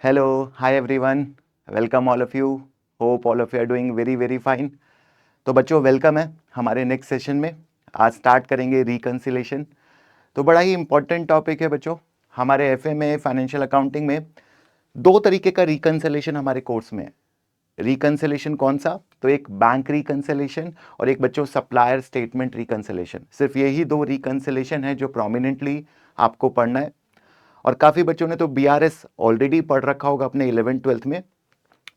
Hello, hi everyone. Welcome all of you. Hope all of you are doing very fine. तो बच्चों welcome है हमारे next session में। आज स्टार्ट करेंगे रिकन्सिलेशन। तो बड़ा ही इंपॉर्टेंट टॉपिक है बच्चों। हमारे एफए में फाइनेंशियल अकाउंटिंग में दो तरीके का रिकन्सिलेशन हमारे कोर्स में है। रिकन्सिलेशन कौन सा? तो एक बैंक रिकन्सिलेशन और एक बच्चों सप्लायर स्टेटमेंट रिकन्सिलेशन। सिर्फ यही दो रिकन्सिलेशन है जो प्रोमिनेंटली आपको पढ़ना है। और काफ़ी बच्चों ने तो बीआरएस ऑलरेडी पढ़ रखा होगा अपने 11th-12th में,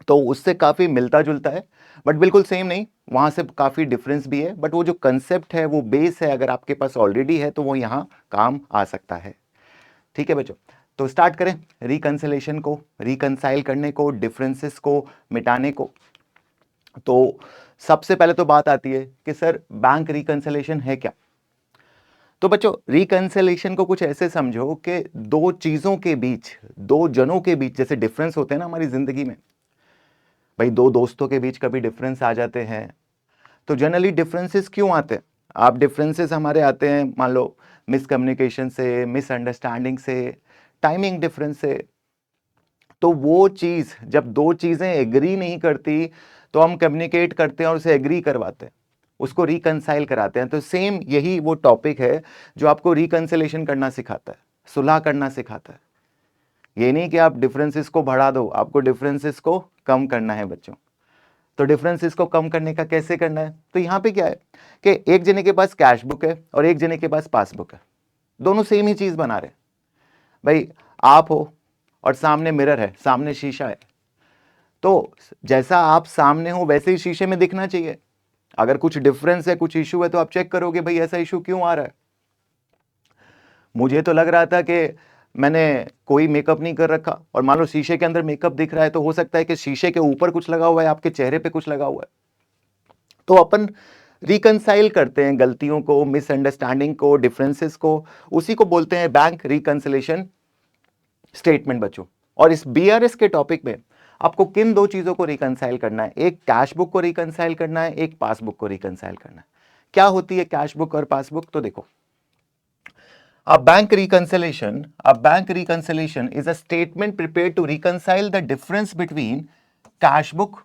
तो उससे काफ़ी मिलता जुलता है, बट बिल्कुल सेम नहीं, वहाँ से काफ़ी डिफरेंस भी है। बट वो जो कंसेप्ट है, वो बेस है, अगर आपके पास ऑलरेडी है तो वो यहाँ काम आ सकता है। ठीक है बच्चों, तो स्टार्ट करें रिकन्सिलेशन को, रिकन्साइल करने को, डिफरेंसेस को मिटाने को। तो सबसे पहले तो बात आती है कि सर बैंक रिकन्सिलेशन है क्या? तो बच्चों रिकन्सिलेशन को कुछ ऐसे समझो कि दो चीजों के बीच, दो जनों के बीच जैसे डिफरेंस होते हैं ना हमारी जिंदगी में, भाई दो दोस्तों के बीच कभी डिफरेंस आ जाते हैं। तो जनरली डिफरेंसेस क्यों आते हैं? आप डिफरेंसेस हमारे आते हैं मान लो मिसकम्युनिकेशन से, मिसअंडरस्टैंडिंग से, टाइमिंग डिफरेंस से। तो वो चीज जब दो चीजें एग्री नहीं करती तो हम कम्युनिकेट करते हैं और उसे एग्री करवाते हैं, उसको रिकंसाइल कराते हैं। तो सेम यही वो टॉपिक है जो आपको रिकंसिलेशन करना सिखाता है, सुलह करना सिखाता है। ये नहीं कि आप डिफरेंसेस को बढ़ा दो, आपको डिफरेंसेस को कम करना है बच्चों। तो डिफरेंसेस को कम करने का कैसे करना है? तो यहाँ पे क्या है कि एक जने के पास कैश बुक है और एक जने के पास पासबुक है, दोनों सेम ही चीज बना रहे हैं। भाई आप हो और सामने मिरर है, सामने शीशा है, तो जैसा आप सामने हो वैसे ही शीशे में दिखना चाहिए। अगर कुछ डिफरेंस है, कुछ इशू है, तो आप चेक करोगे भाई ऐसा इशू क्यों आ रहा है। मुझे तो लग रहा था कि मैंने कोई मेकअप नहीं कर रखा, और मान लो शीशे के अंदर मेकअप दिख रहा है, तो हो सकता है कि शीशे के ऊपर कुछ लगा हुआ है, आपके चेहरे पे कुछ लगा हुआ है। तो अपन रिकंसाइल करते हैं गलतियों को, मिसअंडरस्टैंडिंग को, डिफरेंसेस को, उसी को बोलते हैं बैंक रिकंसिलेशन स्टेटमेंट बच्चों। और इस बीआरएस के टॉपिक में आपको किन दो चीजों को रिकंसाइल करना है? एक कैश बुक को रिकंसाइल करना है, एक पासबुक को रिकंसाइल करना है। क्या होती है कैश बुक और पासबुक? तो देखो, a bank reconciliation is a statement prepared to reconcile the difference between cash book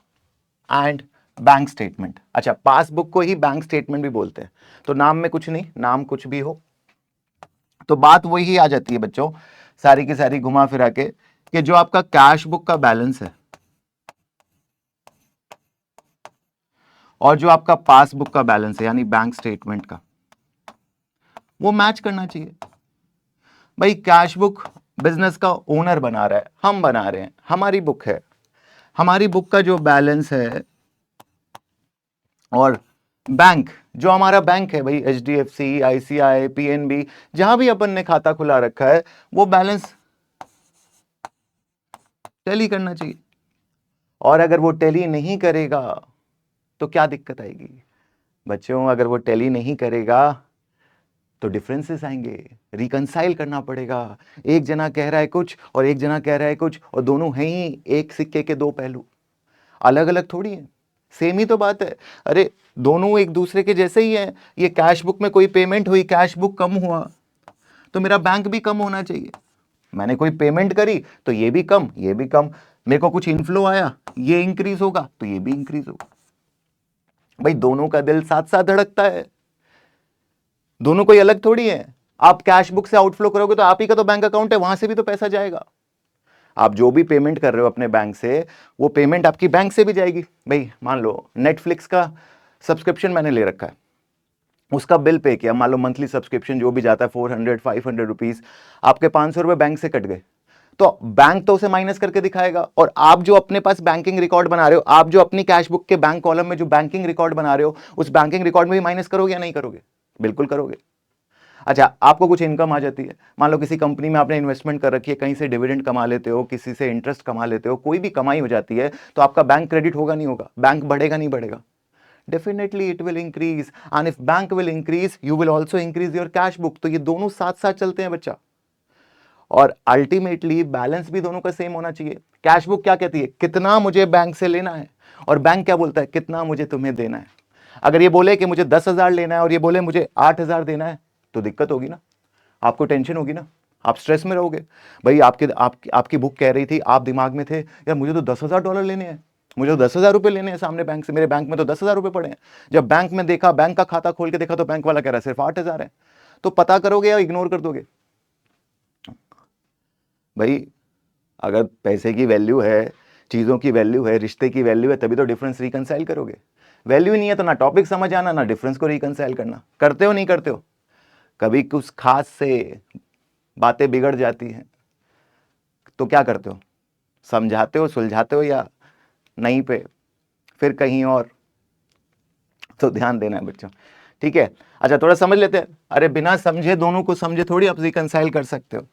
and bank statement. अच्छा, पासबुक को ही बैंक स्टेटमेंट भी बोलते हैं, तो नाम में कुछ नहीं, नाम कुछ भी हो, तो बात वही आ जाती है बच्चों सारी की सारी घुमा फिरा के, कि जो आपका कैश बुक का बैलेंस है और जो आपका पासबुक का बैलेंस है यानी बैंक स्टेटमेंट का, वो मैच करना चाहिए। भाई कैश बुक बिजनेस का ओनर बना रहा है, हम बना रहे हैं, हमारी बुक है, हमारी बुक का जो बैलेंस है, और बैंक जो हमारा बैंक है भाई, एचडीएफसी, आईसीआई, पीएनबी, जहां भी अपन ने खाता खुला रखा है, वो बैलेंस टैली करना चाहिए। और अगर वो टैली नहीं करेगा तो क्या दिक्कत आएगी बच्चों? अगर वो टैली नहीं करेगा तो डिफरेंसेस आएंगे, रिकंसाइल करना पड़ेगा। एक जना कह रहा है कुछ और एक जना कह रहा है कुछ, और दोनों हैं ही एक सिक्के के दो पहलू, अलग अलग थोड़ी है, सेम ही तो बात है। अरे दोनों एक दूसरे के जैसे ही हैं। ये कैश बुक में कोई पेमेंट हुई, कैश बुक कम हुआ, तो मेरा बैंक भी कम होना चाहिए। मैंने कोई पेमेंट करी तो ये भी कम, ये भी कम। मेरे को कुछ इनफ्लो आया, ये इंक्रीज होगा तो ये भी इंक्रीज होगा। भाई दोनों का दिल साथ साथ धड़कता है, दोनों कोई अलग थोड़ी है। आप कैश बुक से आउटफ्लो करोगे तो आप ही का तो बैंक अकाउंट है, वहां से भी तो पैसा जाएगा। आप जो भी पेमेंट कर रहे हो अपने बैंक से, वो पेमेंट आपकी बैंक से भी जाएगी। भाई मान लो नेटफ्लिक्स का सब्सक्रिप्शन मैंने ले रखा है, उसका बिल पे किया, मान लो मंथली सब्सक्रिप्शन जो भी जाता है 400-500 रुपीज, आपके 500 रुपए बैंक से कट गए, तो बैंक तो उसे माइनस करके दिखाएगा। और आप जो अपने पास बैंकिंग रिकॉर्ड बना रहे हो, आप जो अपनी कैश बुक के बैंक कॉलम में जो बैंकिंग रिकॉर्ड बना रहे हो, उस बैंकिंग रिकॉर्ड में भी माइनस करोगे या नहीं करोगे? बिल्कुल करोगे। अच्छा, आपको कुछ इनकम आ जाती है, मान लो किसी कंपनी में आपने इन्वेस्टमेंट कर रखी है, कहीं से डिविडेंड कमा लेते हो, किसी से इंटरेस्ट कमा लेते हो, कोई भी कमाई हो जाती है, तो आपका बैंक क्रेडिट होगा नहीं होगा? बैंक बढ़ेगा नहीं बढ़ेगा? Definitely it will increase, and if bank will increase you will also increase your cash book. तो ये दोनों साथ साथ चलते हैं बच्चा, और अल्टीमेटली बैलेंस भी दोनों का सेम होना चाहिए। कैश बुक क्या कहती है? कितना मुझे बैंक से लेना है, और बैंक क्या बोलता है? कितना मुझे तुम्हें देना है। अगर ये बोले कि मुझे 10,000 लेना है और ये बोले मुझे 8,000 देना है, तो दिक्कत होगी ना, आपको टेंशन होगी ना। आप स्ट्रेस में रहोगे। भाई आपकी बुक कह रही थी, आप दिमाग में थे यार मुझे तो $10,000 लेने हैं, मुझे तो 10,000 रुपये लेने हैं सामने बैंक से, मेरे बैंक में तो 10,000 रुपये पड़े हैं। जब बैंक में देखा, बैंक का खाता खोल के देखा तो बैंक वाला कह रहा है सिर्फ 8,000 है। तो पता करोगे या इग्नोर कर दोगे? भाई अगर पैसे की वैल्यू है, चीज़ों की वैल्यू है, रिश्ते की वैल्यू है, तभी तो डिफरेंस रिकनसाइल करोगे। वैल्यू नहीं है तो ना टॉपिक समझ आना, ना डिफरेंस को रिकनसाइल करना। करते हो नहीं करते हो? कभी कुछ खास से बातें बिगड़ जाती हैं तो क्या करते हो? समझाते हो, सुलझाते हो, या नहीं पे फिर कहीं और? तो ध्यान देना है बच्चों, ठीक है। अच्छा थोड़ा समझ लेते हैं। अरे बिना समझे, दोनों को समझे थोड़ी आप रिकनसाइल कर सकते हो।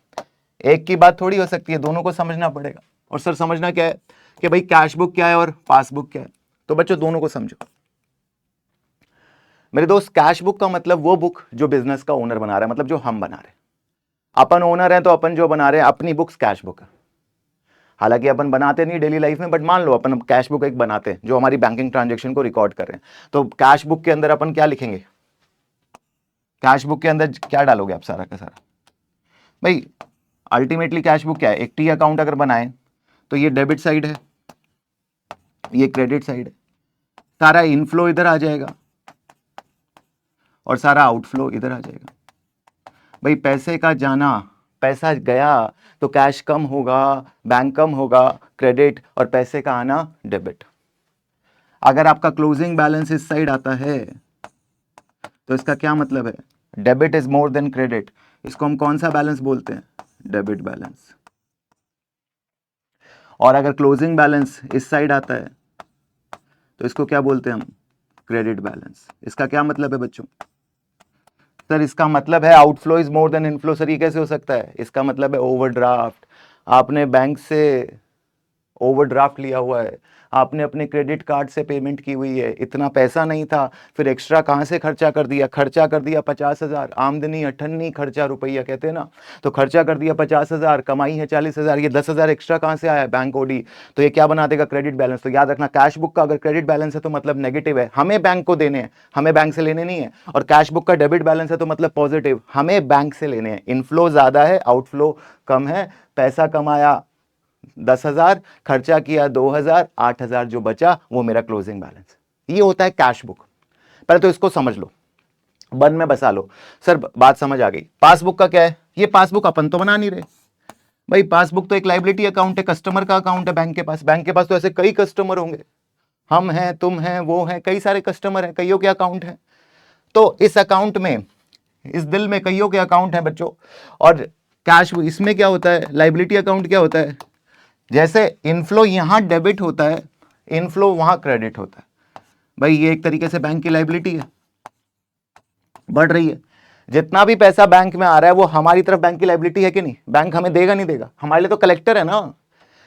एक की बात थोड़ी हो सकती है, दोनों को समझना पड़ेगा। और सर समझना क्या है कि भाई कैश बुक क्या है और पासबुक क्या है। तो बच्चों दोनों को समझो। मेरे दोस्त, कैश बुक का मतलब वो बुक जो बिजनेस का ओनर बना रहा है, मतलब जो हम बना रहे हैं। अपन ओनर है तो अपन जो बना रहे हैं अपनी बुक्स कैश बुक है। हालांकि अपन बनाते नहीं डेली लाइफ में, बट मान लो अपन कैश बुक एक बनाते हैं जो हमारी बैंकिंग ट्रांजेक्शन को रिकॉर्ड कर रहे हैं। तो कैश बुक के अंदर अपन क्या लिखेंगे? कैश बुक के अंदर क्या डालोगे आप? सारा का सारा भाई अल्टीमेटली कैश बुक क्या है? एक टी अकाउंट अगर बनाए तो ये डेबिट साइड है, ये क्रेडिट साइड है। सारा इनफ्लो इधर आ जाएगा और सारा आउटफ्लो इधर आ जाएगा। भाई पैसे का जाना, पैसा गया तो कैश कम होगा, बैंक कम होगा, क्रेडिट, और पैसे का आना डेबिट। अगर आपका क्लोजिंग बैलेंस इस साइड आता है तो इसका क्या मतलब है? Debit is more than credit. इसको हम कौन सा बैलेंस बोलते हैं? Debit balance. और अगर क्लोजिंग बैलेंस इस साइड आता है तो इसको क्या बोलते हैं हम? Credit balance. इसका क्या मतलब है बच्चों? सर इसका मतलब है outflow is more than inflow. Sir ये कैसे हो सकता है? इसका मतलब है ओवरड्राफ्ट। आपने बैंक से ओवरड्राफ्ट लिया हुआ है, आपने अपने क्रेडिट कार्ड से पेमेंट की हुई है, इतना पैसा नहीं था, फिर एक्स्ट्रा कहाँ से खर्चा कर दिया? खर्चा कर दिया 50,000। आमदनी अठन्नी, खर्चा रुपया कहते हैं ना। तो खर्चा कर दिया 50,000, कमाई है 40,000, ये 10,000 एक्स्ट्रा कहाँ से आया? Bank OD. तो ये क्या बना देगा? Credit balance. तो याद रखना कैश बुक का अगर क्रेडिट बैलेंस है तो मतलब नेगेटिव है, हमें बैंक को देने हैं, हमें बैंक से लेने नहीं है। और कैश बुक का डेबिट बैलेंस है तो मतलब पॉजिटिव, हमें बैंक से लेने हैं। इनफ्लो ज्यादा है, आउटफ्लो कम है। पैसा कमाया 10,000, खर्चा किया 2,000, 8,000 जो बचा वो मेरा क्लोजिंग बैलेंस। ये होता है कैश बुक। पहले तो इसको समझ लो, मन में बसा लो। सर बात समझ आ गई। पासबुक का क्या है? ये पासबुक अपन तो बना नहीं रहे भाई, पासबुक तो एक लाइबिलिटी अकाउंट है, कस्टमर का अकाउंट है बैंक के पास। बैंक के पास तो ऐसे कई कस्टमर होंगे, हम हैं, तुम हैं, वो हैं, कई सारे कस्टमर हैं, कईयों के अकाउंट हैं। तो इस अकाउंट में, इस दिल में कईयों के अकाउंट हैं बच्चों। और कैश इसमें क्या होता है? लाइबिलिटी अकाउंट क्या होता है? जैसे इनफ्लो यहां डेबिट होता है, इनफ्लो वहां क्रेडिट होता है। भाई ये एक तरीके से बैंक की लाइबिलिटी है, बढ़ रही है। जितना भी पैसा बैंक में आ रहा है वो हमारी तरफ बैंक की लाइबिलिटी है कि नहीं? बैंक हमें देगा नहीं देगा? हमारे लिए तो कलेक्टर है ना,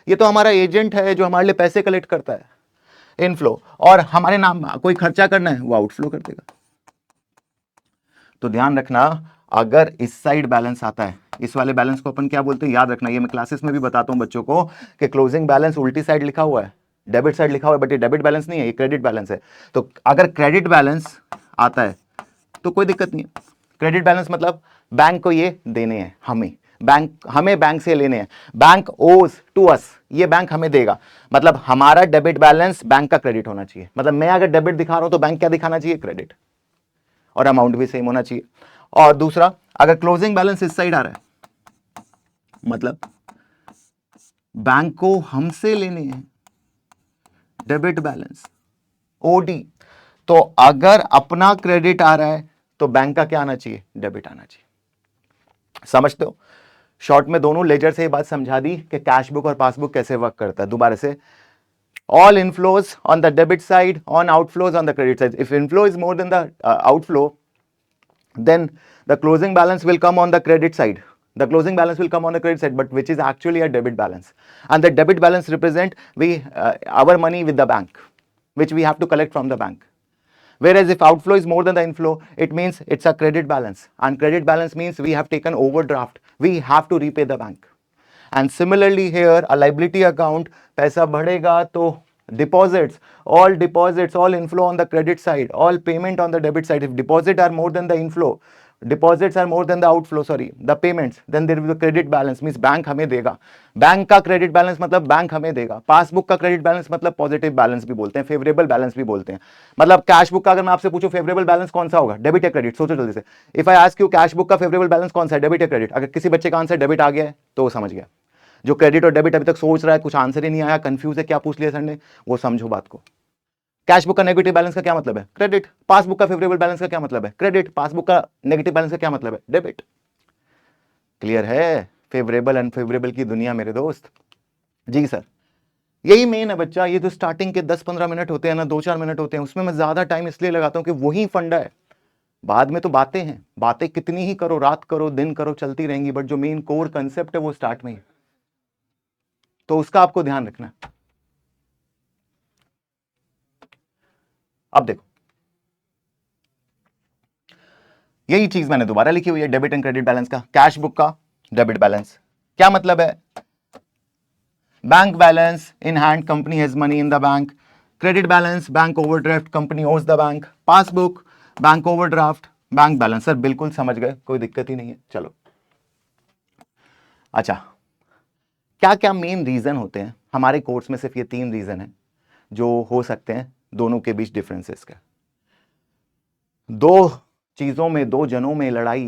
ये तो हमारा एजेंट है जो हमारे लिए पैसे कलेक्ट करता है, इनफ्लो। और हमारे नाम कोई खर्चा करना है वो आउटफ्लो कर देगा। तो ध्यान रखना, अगर इस साइड बैलेंस आता है, इस वाले बैलेंस को अपन क्या बोलते हैं? याद रखना, ये मैं क्लासेस में भी बताता हूं बच्चों को कि क्लोजिंग बैलेंस उल्टी साइड लिखा हुआ है, डेबिट साइड लिखा हुआ है, बट ये डेबिट बैलेंस नहीं है, ये क्रेडिट बैलेंस है। तो अगर क्रेडिट बैलेंस आता है तो कोई दिक्कत नहीं है। क्रेडिट बैलेंस मतलब बैंक को ये देने हैं, हमें बैंक से लेने हैं। बैंक ओज टू अस, ये बैंक हमें देगा। मतलब हमारा डेबिट बैलेंस बैंक का क्रेडिट होना चाहिए। मतलब मैं अगर डेबिट दिखा रहा हूं तो बैंक क्या दिखाना चाहिए? क्रेडिट। और अमाउंट भी सेम होना चाहिए। और दूसरा, अगर क्लोजिंग बैलेंस इस साइड आ रहा है मतलब बैंक को हमसे लेने हैं डेबिट बैलेंस, ओडी। तो अगर अपना क्रेडिट आ रहा है तो बैंक का क्या आना चाहिए? डेबिट आना चाहिए। समझते हो? शॉर्ट में दोनों लेजर से ये बात समझा दी कि कैश बुक और पासबुक कैसे वर्क करता है। दोबारा से, all inflows on the debit side, on outflows on the credit side. If inflow is more than the outflow, then the closing balance will come on the credit side. The closing balance will come on the credit side, but which is actually a debit balance. And the debit balance represent our money with the bank, which we have to collect from the bank. Whereas if outflow is more than the inflow, it means it's a credit balance. And credit balance means we have taken overdraft. We have to repay the bank. And similarly here, a liability account, पैसा बढ़ेगा तो deposits, all inflow on the credit side, all payment on the debit side. If deposit are more than the inflow, deposits are more than the outflow, sorry the payments, then there will be credit balance, means bank हमें देगा। Bank का credit balance मतलब bank हमें देगा। Passbook का credit balance मतलब positive balance भी बोलते हैं, फेवरेबल बैलेंस भी बोलते हैं। मतलब कैश बुक का अगर मैं आपसे पूछूं फेवरेबल बैलेंस कौन सा होगा, डेबिट या क्रेडिट, सोचो जल्दी से। If I ask you cash book का फेवरेबल बैलेंस कौन सा है, डेबिट या क्रेडिट, अगर किसी बच्चे का आंसर डेबिट आ गया है तो वो समझ गया। जो क्रेडिट और डेबिट अभी तक सोच रहा है, कुछ आंसर ही नहीं आया, कंफ्यूज है क्या पूछ लिया सर ने, वो समझो बात को। कैश बुक का नेगेटिव बैलेंस का क्या मतलब है, क्रेडिट। पासबुक का फेवरेबल बैलेंस का क्या मतलब है, क्रेडिट। पासबुक का नेगेटिव बैलेंस का क्या मतलब है, डेबिट। क्लियर है, फेवरेबल अनफेवरेबल की दुनिया मेरे दोस्त। जी सर, यही मेन है बच्चा। ये तो स्टार्टिंग के 10-15 मिनट होते हैं ना, 2-4 मिनट होते हैं, उसमें मैं ज्यादा टाइम इसलिए लगाता हूं कि वही फंडा है। बाद में तो बातें हैं, बातें कितनी ही करो, रात करो दिन करो, चलती रहेंगी, बट जो मेन कोर कंसेप्ट है वो स्टार्ट में ही, तो उसका आपको ध्यान रखना है। अब देखो, यही चीज मैंने दोबारा लिखी हुई है, डेबिट एंड क्रेडिट बैलेंस का। कैश बुक का डेबिट बैलेंस क्या मतलब है, bank balance in hand, company has money in the bank. Credit balance, bank overdraft, company owes the bank. Passbook, bank overdraft, bank balance. Sir बिल्कुल समझ गए, कोई दिक्कत ही नहीं है, चलो। अच्छा, क्या क्या मेन रीजन होते हैं हमारे कोर्स में, सिर्फ ये 3 रीजन है जो हो सकते हैं दोनों के बीच डिफरेंसेस का। दो चीजों में, दो जनों में लड़ाई,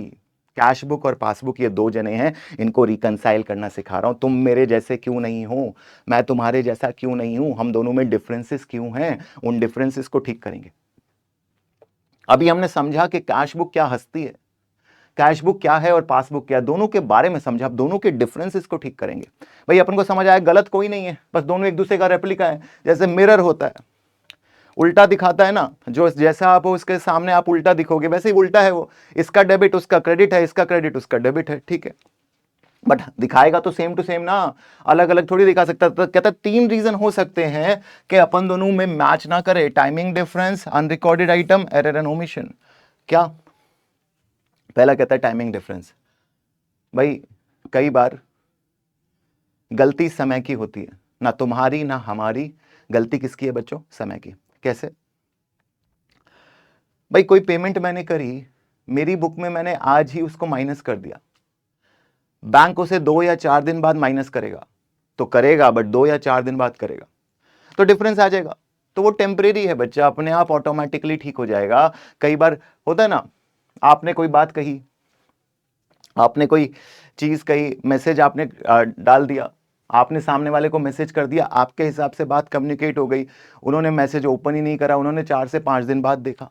कैश बुक और पासबुक, ये 2 जने हैं, इनको रिकंसाइल करना सिखा रहा हूं। तुम मेरे जैसे क्यों नहीं हो, मैं तुम्हारे जैसा क्यों नहीं हूं, हम दोनों में डिफरेंसेस क्यों हैं, उन डिफरेंसेस को ठीक करेंगे। अभी हमने समझा कि कैश बुक क्या हस्ती है, कैश बुक क्या है और पासबुक क्या है, दोनों के बारे में समझा, दोनों के डिफरेंसेस को ठीक करेंगे। भाई अपन को समझ आया, गलत कोई नहीं है, बस दोनों एक दूसरे का रेप्लिका है। जैसे मिरर होता है, उल्टा दिखाता है ना, जो जैसा आप उसके सामने आप उल्टा दिखोगे वैसे ही उल्टा है वो। इसका डेबिट उसका क्रेडिट है, इसका क्रेडिट उसका डेबिट है, ठीक है, बट दिखाएगा तो सेम टू सेम ना, अलग अलग थोड़ी दिखा सकता। तो कहता 3 रीजन हो सकते हैं कि अपन दोनों में मैच ना करे, timing difference, unrecorded item, error and omission. क्या पहला कहता है टाइमिंग डिफरेंस। भाई कई बार गलती समय की होती है, ना तुम्हारी ना हमारी, गलती किसकी है बच्चों, समय की। कैसे, भाई कोई पेमेंट मैंने करी, मेरी बुक में मैंने आज ही उसको माइनस कर दिया, बैंक उसे 2 या 4 दिन बाद माइनस करेगा, तो करेगा बट 2 या 4 दिन बाद करेगा, तो डिफरेंस आ जाएगा। तो वो टेम्परेरी है बच्चा, अपने आप ऑटोमेटिकली ठीक हो जाएगा। कई बार होता है ना, आपने कोई बात कही, आपने कोई चीज कही, मैसेज आपने डाल दिया, आपने सामने वाले को मैसेज कर दिया, आपके हिसाब से बात कम्युनिकेट हो गई, उन्होंने मैसेज ओपन ही नहीं करा, उन्होंने 4 से 5 दिन बाद देखा,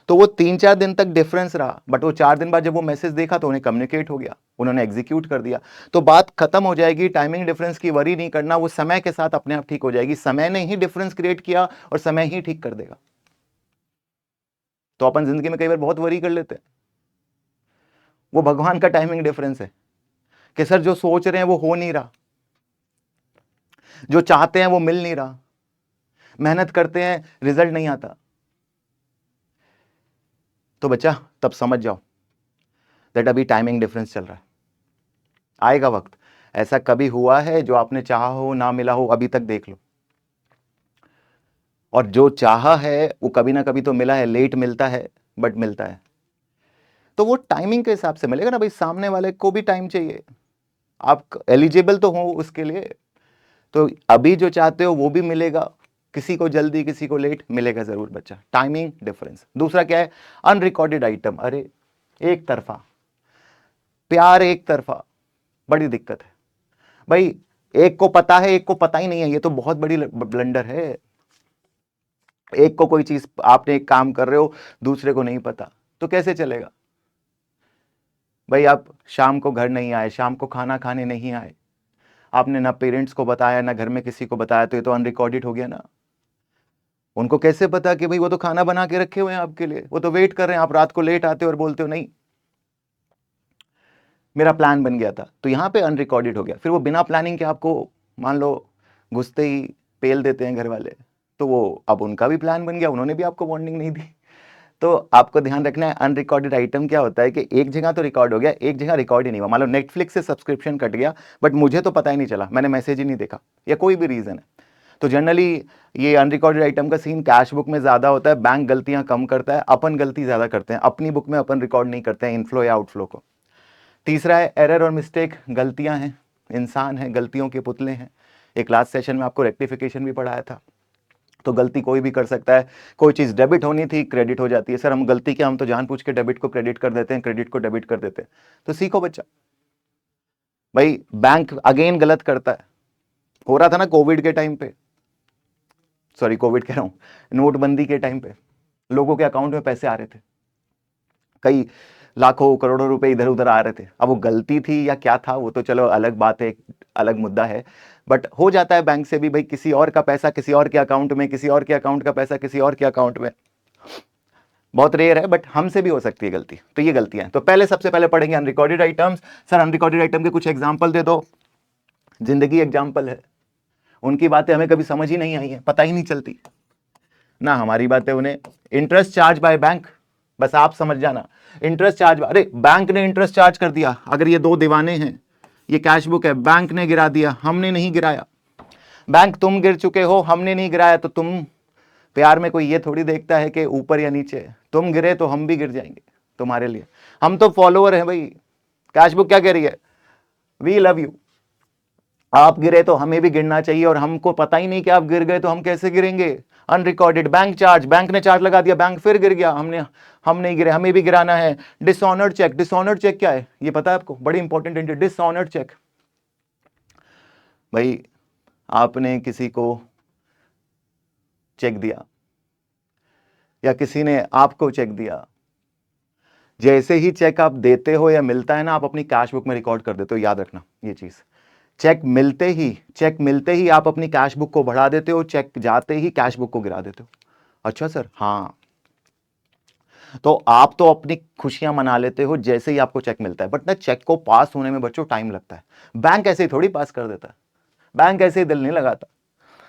तो वो 3-4 दिन तक डिफरेंस रहा, बट वो 4 दिन बाद जब वो मैसेज देखा तो उन्हें कम्युनिकेट हो गया, उन्होंने एग्जीक्यूट कर दिया, तो बात खत्म हो जाएगी। टाइमिंग डिफरेंस की वरी नहीं करना, वो समय के साथ अपने आप ठीक हो जाएगी। समय ने ही डिफरेंस क्रिएट किया और समय ही ठीक कर देगा। तो अपन जिंदगी में कई बार बहुत वरी कर लेते हैं, वो भगवान का टाइमिंग डिफरेंस है कि सर जो सोच रहे हैं वो हो नहीं रहा, जो चाहते हैं वो मिल नहीं रहा, मेहनत करते हैं रिजल्ट नहीं आता। तो बच्चा तब समझ जाओ दैट अभी टाइमिंग डिफरेंस चल रहा है, आएगा वक्त। ऐसा कभी हुआ है जो आपने चाहा हो ना मिला हो, अभी तक देख लो। और जो चाहा है वो कभी ना कभी तो मिला है, लेट मिलता है बट मिलता है। तो वो टाइमिंग के हिसाब से मिलेगा ना भाई, सामने वाले को भी टाइम चाहिए, आप एलिजिबल तो हो उसके लिए। तो अभी जो चाहते हो वो भी मिलेगा, किसी को जल्दी किसी को लेट, मिलेगा जरूर बच्चा। Timing difference. दूसरा क्या है, अनरिकॉर्डेड आइटम। अरे एक तरफा प्यार, एक तरफा, बड़ी दिक्कत है भाई। एक को पता है, एक को पता ही नहीं है, ये तो बहुत बड़ी ब्लंडर है। एक को कोई चीज, आपने एक काम कर रहे हो, दूसरे को नहीं पता, तो कैसे चलेगा भाई। आप शाम को घर नहीं आए, शाम को खाना खाने नहीं आए, आपने ना पेरेंट्स को बताया ना घर में किसी को बताया, तो ये तो अनरिकॉर्डेड हो गया ना। उनको कैसे पता कि भाई वो तो खाना बना के रखे हुए हैं आपके लिए, वो तो वेट कर रहे हैं, आप रात को लेट आते हो और बोलते हो नहीं मेरा प्लान बन गया था, तो यहां पे अनरिकॉर्डेड हो गया। फिर वो बिना प्लानिंग के आपको मान लो घुसते ही पेल देते हैं घर वाले, तो वो अब उनका भी प्लान बन गया, उन्होंने भी आपको वार्निंग नहीं दी। तो आपको ध्यान रखना है, अनरिकॉर्डेड आइटम क्या होता है कि एक जगह तो रिकॉर्ड हो गया, एक जगह रिकॉर्ड ही नहीं हुआ। मान लो नेटफ्लिक्स से सब्सक्रिप्शन कट गया, बट मुझे तो पता ही नहीं चला, मैंने मैसेज ही नहीं देखा, या कोई भी रीजन है, तो जनरली ये अनरिकॉर्डेड आइटम का सीन कैश बुक में ज़्यादा होता है, बैंक गलतियां कम करता है, अपन गलती ज़्यादा करते हैं, अपनी बुक में अपन रिकॉर्ड नहीं करते हैं इनफ्लो या आउटफ्लो को। तीसरा है एरर और मिस्टेक, गलतियां हैं, इंसान हैं, गलतियों के पुतले हैं। एक लास्ट सेशन में आपको रेक्टिफिकेशन भी पढ़ाया था। तो गलती कोई भी कर सकता है, कोई चीज़ डेबिट होनी थी क्रेडिट हो जाती है। सर हम गलती क्या, हम तो जानबूझ के डेबिट को क्रेडिट कर देते हैं, क्रेडिट को डेबिट कर देते हैं। तो सीखो बच्चा। भाई बैंक अगेन गलत करता है, हो रहा था ना कोविड के टाइम पे, सॉरी कोविड कह रहा हूं, नोटबंदी के टाइम पे लोगों के अकाउंट में पैसे आ रहे थे, कई लाखों करोड़ों रुपए इधर उधर आ रहे थे। अब वो गलती थी या क्या था वो तो चलो अलग बात है, अलग मुद्दा है, बट हो जाता है बैंक से भी, भाई किसी और का पैसा किसी और के अकाउंट में, किसी और के अकाउंट का पैसा किसी और के अकाउंट में, बहुत रेयर है बट हमसे भी हो सकती है गलती। तो ये गलतियां हैं। तो पहले सबसे पहले पढ़ेंगे unrecorded items. Sir unrecorded item के कुछ एग्जाम्पल दे दो। जिंदगी एग्जाम्पल है, उनकी बातें हमें कभी समझ ही नहीं आई है, पता ही नहीं चलती ना हमारी बातें उन्हें। इंटरेस्ट चार्ज बाय बैंक, बस आप समझ जाना, इंटरेस्ट चार्ज, अरे बैंक ने इंटरेस्ट चार्ज कर दिया। अगर ये दो दीवाने हैं, ये कैश बुक है, बैंक ने गिरा दिया, हमने नहीं गिराया। बैंक तुम गिर चुके हो, हमने नहीं गिराया। तो तुम, प्यार में कोई ये थोड़ी देखता है कि ऊपर या नीचे, तुम गिरे तो हम भी गिर जाएंगे तुम्हारे लिए। हम तो फॉलोअर हैं भाई। कैश बुक क्या कह रही है, वी लव यू, आप गिरे तो हमें भी गिरना चाहिए, और हमको पता ही नहीं कि आप गिर गए तो हम कैसे गिरेंगे। अनरिकॉर्डेड बैंक चार्ज, बैंक ने चार्ज लगा दिया, बैंक फिर गिर गया, हम नहीं गिरे, हमें भी गिराना है। डिसऑनर्ड चेक, डिसऑनर्ड चेक क्या है ये पता है आपको, बड़ी इंपॉर्टेंट है डिसऑनर्ड चेक। भाई आपने किसी को चेक दिया या किसी ने आपको चेक दिया, जैसे ही चेक आप देते हो या मिलता है ना, आप अपनी कैश बुक में रिकॉर्ड कर देते हो। याद रखना ये चीज, चेक मिलते ही आप अपनी कैश बुक को बढ़ा देते हो, चेक जाते ही कैश बुक को गिरा देते हो। अच्छा सर, हाँ, तो आप तो अपनी खुशियां मना लेते हो जैसे ही आपको चेक मिलता है, बट ना चेक को पास होने में बच्चों टाइम लगता है। बैंक ऐसे ही थोड़ी पास कर देता है, बैंक ऐसे ही दिल नहीं लगाता।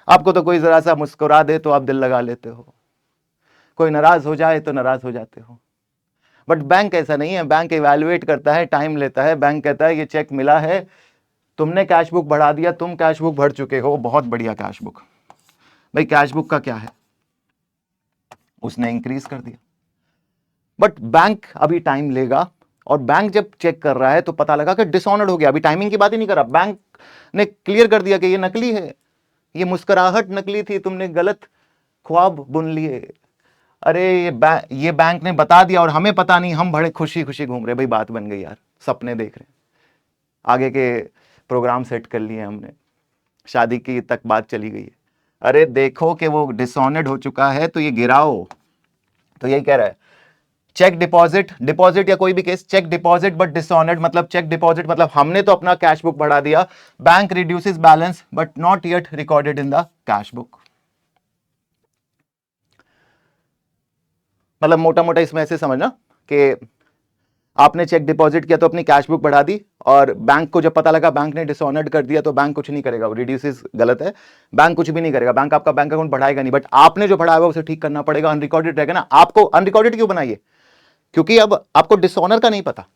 आपको तो कोई जरा सा मुस्कुरा दे तो आप दिल लगा लेते हो, कोई नाराज हो जाए तो नाराज हो जाते हो, बट बैंक ऐसा नहीं है। बैंक इवैल्यूएट करता है, टाइम लेता है। बैंक कहता है ये चेक मिला है, तुमने कैश बुक बढ़ा दिया, तुम कैश बुक भर चुके हो, बहुत बढ़िया कैश बुक। भाई कैश बुक का क्या है, उसने इंक्रीज कर दिया, बट बैंक अभी टाइम लेगा। और बैंक जब चेक कर रहा है तो पता लगा कि डिसऑनर्ड हो गया। अभी टाइमिंग की बात ही नहीं कर रहा, बैंक ने क्लियर कर दिया कि ये नकली है, ये मुस्कुराहट नकली थी, तुमने गलत ख्वाब बुन लिए। अरे ये बैंक ने बता दिया और हमें पता नहीं, हम बड़े खुशी खुशी घूम रहे। भाई बात बन गई यार, सपने देख रहे हैं, आगे के प्रोग्राम सेट कर लिए हमने, शादी की तक बात चली गई है। अरे देखो कि वो डिसऑनर्ड हो चुका है तो ये गिराओ। तो यही कह रहा है, चेक डिपॉजिट, डिपॉजिट या कोई भी case, cheque deposit but dishonoured, मतलब चेक डिपॉजिट मतलब हमने तो अपना कैश बुक बढ़ा दिया, bank reduces balance but not yet recorded in the cash book. मतलब मोटा मोटा इसमें ऐसे समझना कि आपने चेक डिपॉजिट किया तो अपनी कैश बुक बढ़ा दी, और बैंक को जब पता लगा बैंक ने डिसऑनर्ड कर दिया तो बैंक कुछ नहीं करेगा, रिड्यूसेस गलत है, बैंक कुछ भी नहीं करेगा, बैंक आपका बैंक अकाउंट बढ़ाएगा नहीं, बट आपने जो बढ़ाया उसे ठीक करना पड़ेगा। अनरिकॉर्डेड रहेगा ना, आपको अनरिकॉर्डेड क्यों बनाइए, क्योंकि अब आपको डिसऑनर का नहीं पता।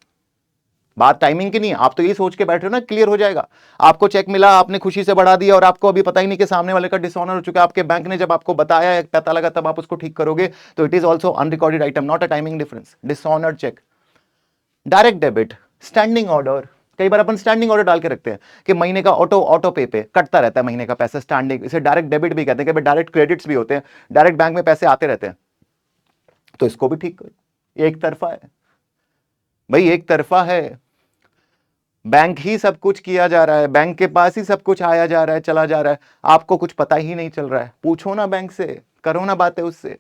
बात टाइमिंग की नहीं है, आप तो यही सोच के बैठे हो ना क्लियर हो जाएगा। आपको चेक मिला, आपने खुशी से बढ़ा दिया, और आपको अभी पता ही नहीं कि सामने वाले का डिसऑनर हो चुका है। आपके बैंक ने जब आपको बताया, पता लगा, तब आप उसको ठीक करोगे। तो it is also unrecorded item, not a timing difference. Dishonoured cheque, direct debit, standing order, कई बार अपन स्टैंडिंग ऑर्डर डाल के रखते हैं कि महीने का ऑटो पे कटता रहता है महीने का पैसा, स्टैंडिंग, इसे डायरेक्ट डेबिट भी कहते हैं, कि डायरेक्ट क्रेडिट्स भी होते हैं, डायरेक्ट बैंक में पैसे आते रहते हैं। तो इसको भी ठीक करो, एक तरफा है भाई, एक तरफा है। बैंक ही सब कुछ किया जा रहा है, बैंक के पास ही सब कुछ आया जा रहा है, चला जा रहा है, आपको कुछ पता ही नहीं चल रहा है। पूछो ना बैंक से, करो ना बातें उससे।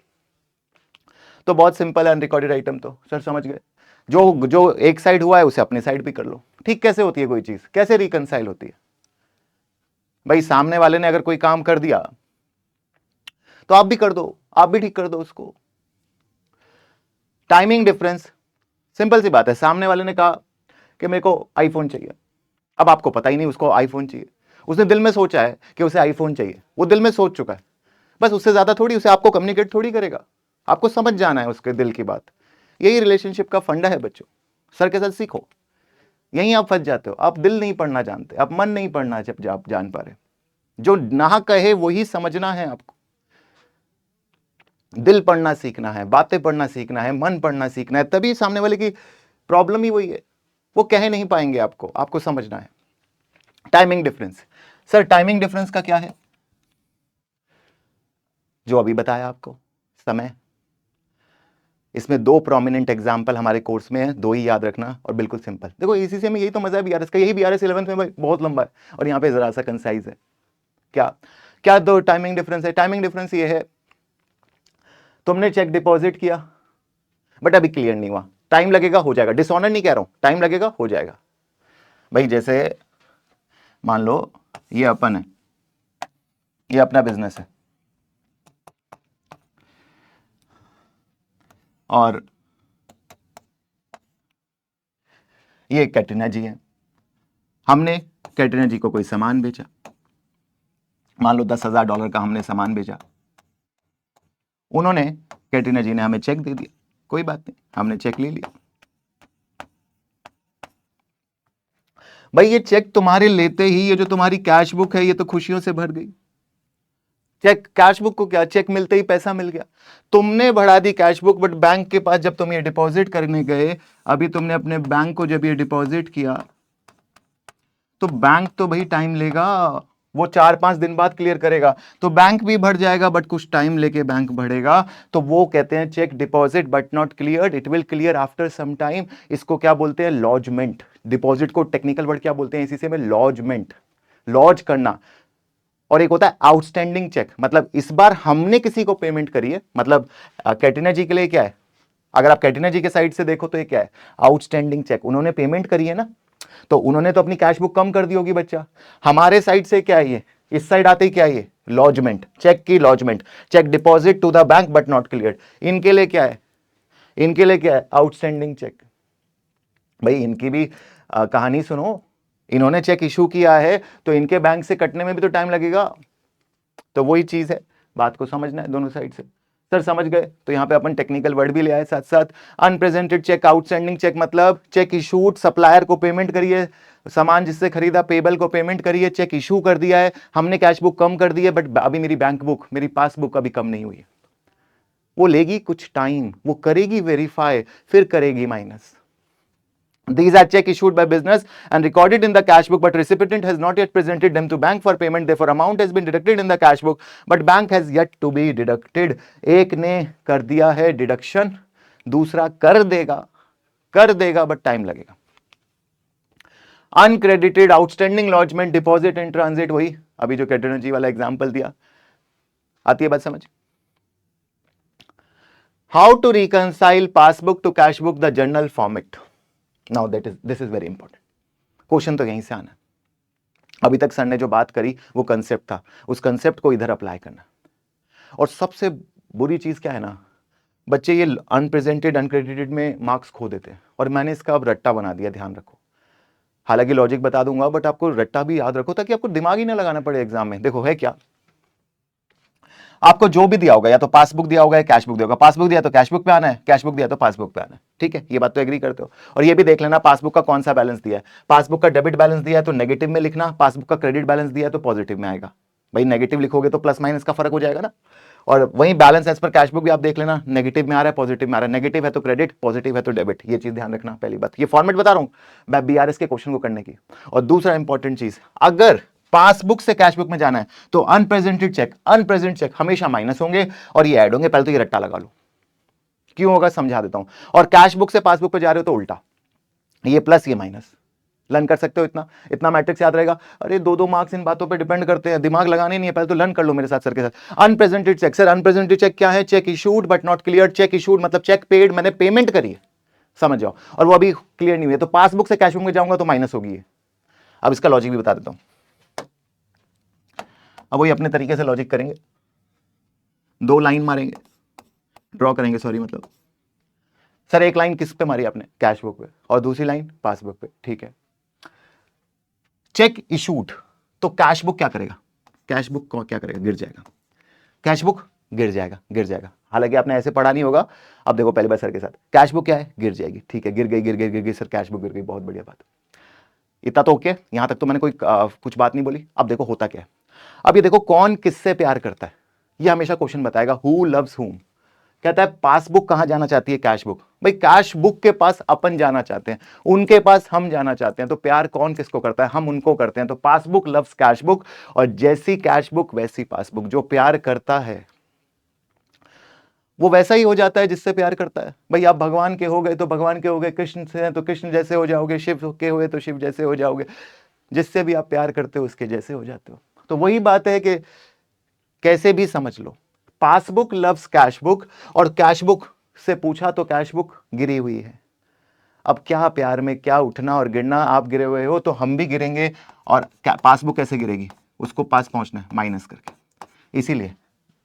तो बहुत सिंपल है अनरिकॉर्डेड आइटम। तो सर समझ गए, जो जो एक साइड हुआ है उसे अपने साइड भी कर लो। ठीक कैसे होती है कोई चीज, कैसे रिकंसाइल होती है? भाई सामने वाले ने अगर कोई काम कर दिया तो आप भी कर दो, आप भी ठीक कर दो उसको। टाइमिंग डिफरेंस, सिंपल सी बात है, सामने वाले ने कहा कि मेरे को आईफोन चाहिए, अब आपको पता ही नहीं उसको आईफोन चाहिए, उसने दिल में सोचा है कि उसे आईफोन चाहिए, वो दिल में सोच चुका है, बस उससे ज्यादा थोड़ी उसे आपको कम्युनिकेट थोड़ी करेगा, आपको समझ जाना है उसके दिल की बात। यही रिलेशनशिप का फंडा है बच्चों, सर के साथ सीखो। यहीं आप फंस जाते हो, आप दिल नहीं पढ़ना जानते, आप मन नहीं पढ़ना जब आप जान पा रहे। जो ना कहे वही समझना है आपको। दिल पढ़ना सीखना है, बातें पढ़ना सीखना है, मन पढ़ना सीखना है, तभी सामने वाले की प्रॉब्लम ही वही है, वो कह नहीं पाएंगे आपको, आपको समझना है। Timing difference, sir timing difference का क्या है? जो अभी बताया आपको, समय। इसमें दो प्रोमिनेंट एग्जाम्पल हमारे कोर्स में है, दो ही याद रखना और बिल्कुल सिंपल। देखो इसी में यही तो मजा है बीआरएस का, यही बीआरएस 11th में भाई बहुत लंबा है और यहाँ पे जरा सा कंसाइज है। क्या क्या दो टाइमिंग डिफरेंस है? टाइमिंग डिफरेंस ये है, तुमने चेक डिपॉजिट किया बट अभी क्लियर नहीं हुआ, टाइम लगेगा, हो जाएगा, डिसऑनर नहीं कह रहा हूं, टाइम लगेगा, हो जाएगा। भाई जैसे मान लो ये अपन है, ये अपना बिजनेस है और ये कैटरीना जी है, हमने कैटरीना जी को कोई सामान बेचा, मान लो $10,000 का हमने सामान बेचा, उन्होंने कैटरीना जी ने हमें चेक दे दिया, कोई बात नहीं, हमने चेक ले लिया। भाई ये चेक तुम्हारे लेते ही ये जो तुम्हारी कैश बुक है ये तो खुशियों से भर गई। चेक, कैश बुक को क्या, चेक मिलते ही पैसा मिल गया, तुमने बढ़ा दी कैश बुक, बट बैंक के पास जब तुम ये डिपॉजिट करने गए, अभी तुमने अपने बैंक को जब ये डिपॉजिट किया तो बैंक तो भाई टाइम लेगा, वो 4-5 दिन बाद क्लियर करेगा, तो बैंक भी बढ़ जाएगा बट कुछ टाइम लेके बैंक बढ़ेगा, तो वो कहते हैं cheque deposit but not cleared, it will clear after some time. इसको क्या बोलते हैं? लॉजमेंट। डिपॉजिट को टेक्निकल वर्ड क्या बोलते हैं इसी से में? लॉजमेंट, लॉज करना। और एक होता है आउटस्टैंडिंग चेक, मतलब इस बार हमने किसी को पेमेंट करी है, मतलब कैटरीना जी के लिए क्या है, अगर आप कैटरीना जी के साइड से देखो तो ये क्या है? आउटस्टैंडिंग चेक, उन्होंने पेमेंट करी है ना, तो उन्होंने तो अपनी कैश बुक कम कर दी होगी बच्चा। हमारे साइड से क्या है ये, इस साइड आते ही क्या है ये? लॉजमेंट, चेक की lodgement, cheque deposit to the bank but not cleared. इनके लिए क्या है? इनके लिए क्या है? Outstanding cheque. भाई इनकी भी कहानी सुनो, इन्होंने चेक इशू किया है तो इनके बैंक से कटने में भी तो टाइम लगेगा, तो वही चीज है, बात को समझना है दोनों साइड से। सर समझ गए? तो यहां पे अपन टेक्निकल वर्ड भी ले आए साथ साथ। अनप्रेजेंटेड चेक, आउटस्टैंडिंग चेक मतलब चेक इशूड, सप्लायर को पेमेंट करिए, सामान जिससे खरीदा पेबल को पेमेंट करिए, चेक इशू कर दिया है, हमने कैश बुक कम कर दी है बट अभी मेरी बैंक बुक, मेरी पासबुक अभी कम नहीं हुई है, वो लेगी कुछ टाइम, वो करेगी वेरीफाई, फिर करेगी minus. These are check issued by business and recorded in the cash book, but recipient has not yet presented them to bank for payment. Therefore, amount has been deducted in the cash book, but bank has yet to be deducted. एक ने कर दिया है deduction, दूसरा कर देगा but time लगेगा। Uncredited, outstanding lodgement, deposit in transit, वही अभी जो कैटरीना जी वाला एग्जांपल दिया, आती है बात समझ? How to reconcile passbook to cash book the journal format. Now this is very important question, तो यहीं से आना। अभी तक सर ने जो बात करी वो कंसेप्ट था, उस कंसेप्ट को इधर अप्लाई करना। और सबसे बुरी चीज क्या है ना, बच्चे ये अनप्रेजेंटेड अनक्रेडिटेड में मार्क्स खो देते हैं, और मैंने इसका अब रट्टा बना दिया, ध्यान रखो। हालांकि लॉजिक बता दूंगा बट आपको रट्टा भी याद रखो ताकि आपको दिमाग ही ना लगाना पड़े एग्जाम में। देखो है क्या, आपको जो भी दिया होगा, या तो पासबुक दिया होगा या कैश बुक दिया होगा, पासबुक दिया तो कैश बुक पे आना है, कैश बुक दिया तो पासबुक पे आना है, ठीक है, ये बात तो एग्री करते हो। और ये भी देख लेना पासबुक का कौन सा बैलेंस दिया है, पासबुक का डेबिट बैलेंस दिया है तो नेगेटिव में लिखना, पासबुक का क्रेडिट बैलेंस दिया है तो पॉजिटिव में आएगा। भाई नेगेटिव लिखोगे तो प्लस माइनस का फर्क हो जाएगा ना। और वही balance as per cash book भी आप देख लेना, नेगेटिव में आ रहा है पॉजिटिव में आ रहा है, नेगेटिव है तो क्रेडिट, पॉजिटिव है तो डेबिट, ये चीज ध्यान रखना। पहली बात, ये फॉर्मेट बता रहा हूं मैं बीआरएस के क्वेश्चन को करने की। और दूसरा इंपॉर्टेंट चीज, अगर पासबुक से कैश बुक में जाना है तो अनप्रेजेंटेड चेक, अनप्रेजेंट चेक हमेशा माइनस होंगे और ये ऐड होंगे। पहले तो ये रट्टा लगा लो, क्यों होगा समझा देता हूं। और कैश बुक से पासबुक पे जा रहे हो तो उल्टा, ये प्लस ये माइनस। लर्न कर सकते हो, इतना इतना मैट्रिक्स याद रहेगा। अरे 2-2 मार्क्स इन बातों पे डिपेंड करते हैं, दिमाग लगाने नहीं है, पहले तो लर्न कर लो मेरे साथ सर के साथ। Unpresented cheque, sir unpresented cheque क्या है? Cheque issued but not clear. Cheque issued मतलब चेक पेड, मैंने पेमेंट करी है, समझ जाओ, और वो अभी क्लियर नहीं हुई है, तो पासबुक से कैश बुक में जाऊंगा तो माइनस होगी। अब इसका लॉजिक भी बता देता हूं, अब वही अपने तरीके से लॉजिक करेंगे, 2 लाइन मारेंगे, ड्रॉ करेंगे, सॉरी मतलब सर एक लाइन किस पे मारी आपने? कैश बुक पे, और दूसरी लाइन पासबुक पे, ठीक है। चेक इशूड तो कैश बुक क्या करेगा? कैश बुक को क्या करेगा? गिर जाएगा, कैश बुक गिर जाएगा, गिर जाएगा। हालांकि आपने ऐसे पढ़ा नहीं होगा, अब देखो पहली बार सर के साथ, कैश बुक क्या है? गिर जाएगी, ठीक है, गिर गई गिर गई गिर गई सर, कैश बुक गिर गई, बहुत बढ़िया बात। इतना तो ओके, यहां तक तो मैंने कोई कुछ बात नहीं बोली। अब देखो होता क्या है, अब ये देखो कौन किससे प्यार करता है, ये हमेशा क्वेश्चन बताएगा, हु लव्स हुम। कहता है पासबुक कहां जाना चाहती है, कैश बुक। भाई कैश बुक के पास अपन जाना चाहते हैं, उनके पास हम जाना चाहते हैं, तो प्यार कौन किसको करता है, हम उनको करते हैं। तो पासबुक लव्स कैश बुक, और जैसी कैश बुक वैसी पासबुक। जो प्यार करता है वो वैसा ही हो जाता है जिससे प्यार करता है। भाई आप भगवान के हो गए तो भगवान के हो गए, कृष्ण से हैं तो कृष्ण जैसे हो जाओगे, शिव के हुए तो शिव जैसे हो जाओगे, जिससे भी आप प्यार करते हो उसके जैसे हो जाते हो। तो वही बात है कि कैसे भी समझ लो, पासबुक लव्स कैश बुक, और कैश बुक से पूछा तो कैश बुक गिरी हुई है। अब क्या प्यार में क्या उठना और गिरना, आप गिरे हुए हो तो हम भी गिरेंगे, और पासबुक कैसे गिरेगी, उसको पास पहुंचना है माइनस करके, इसीलिए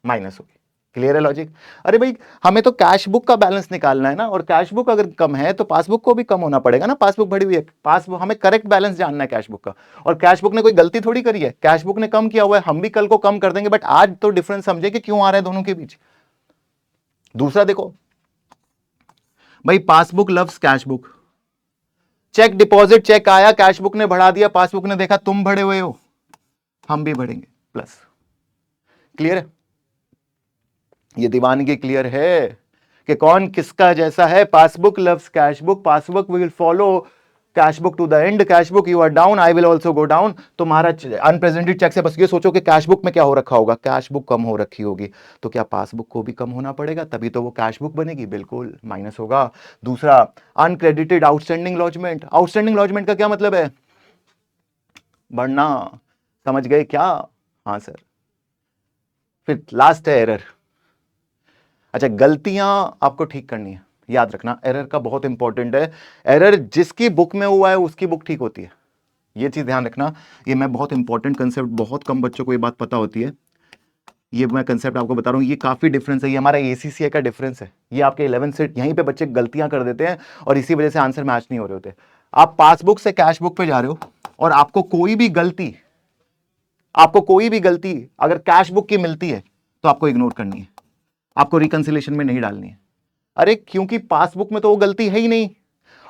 माइनस होगी। क्लियर है लॉजिक? अरे भाई हमें तो कैश बुक का बैलेंस निकालना है ना, और कैश बुक अगर कम है तो पासबुक को भी कम होना पड़ेगा ना, पासबुक बढ़ी हुई है, पासबुक हमें करेक्ट बैलेंस जानना है कैश बुक का। और कैश बुक ने कोई गलती थोड़ी करी है, कैश बुक ने कम किया हुआ है, हम भी कल को कम कर देंगे, बट आज तो डिफरेंस समझे कि क्यों आ रहा है दोनों के बीच। दूसरा देखो भाई, passbook loves cash book, cheque deposit cheque आया, कैश बुक ने बढ़ा दिया, पासबुक ने देखा तुम बढ़े हुए हो हम भी बढ़ेंगे, प्लस। क्लियर है? ये दीवानगी क्लियर है कि कौन किसका जैसा है। Passbook loves cash book, passbook will follow cash book to the end, cash book you are down I will also go down. तुम्हारा अनप्रेजेंटेड चेक से बस ये सोचो कि कैश बुक में क्या हो रखा होगा, कैश बुक कम हो रखी होगी, तो क्या पासबुक को भी कम होना पड़ेगा, तभी तो वो कैश बुक बनेगी, बिल्कुल माइनस होगा। दूसरा uncredited outstanding lodgement, outstanding lodgement का क्या मतलब है, बढ़ना, समझ गए क्या? हाँ सर। फिर लास्ट है एरर। अच्छा, गलतियां आपको ठीक करनी है, याद रखना एरर का बहुत इंपॉर्टेंट है। एरर जिसकी बुक में हुआ है उसकी बुक ठीक होती है, ये चीज ध्यान रखना। ये मैं बहुत इंपॉर्टेंट कंसेप्ट, बहुत कम बच्चों को ये बात पता होती है, ये मैं कंसेप्ट आपको बता रहा हूँ। ये काफी डिफरेंस है, ये हमारा एसीसीए का डिफरेंस है। ये आपके 11 से यहीं पे बच्चे गलतियां कर देते हैं और इसी वजह से आंसर मैच नहीं हो रहे होते। आप पासबुक से कैश बुक पे जा रहे हो और आपको कोई भी गलती अगर कैश बुक की मिलती है तो आपको इग्नोर करनी है, आपको रिकंसिलेशन में नहीं डालनी है। अरे क्योंकि पासबुक में तो वो गलती है ही नहीं,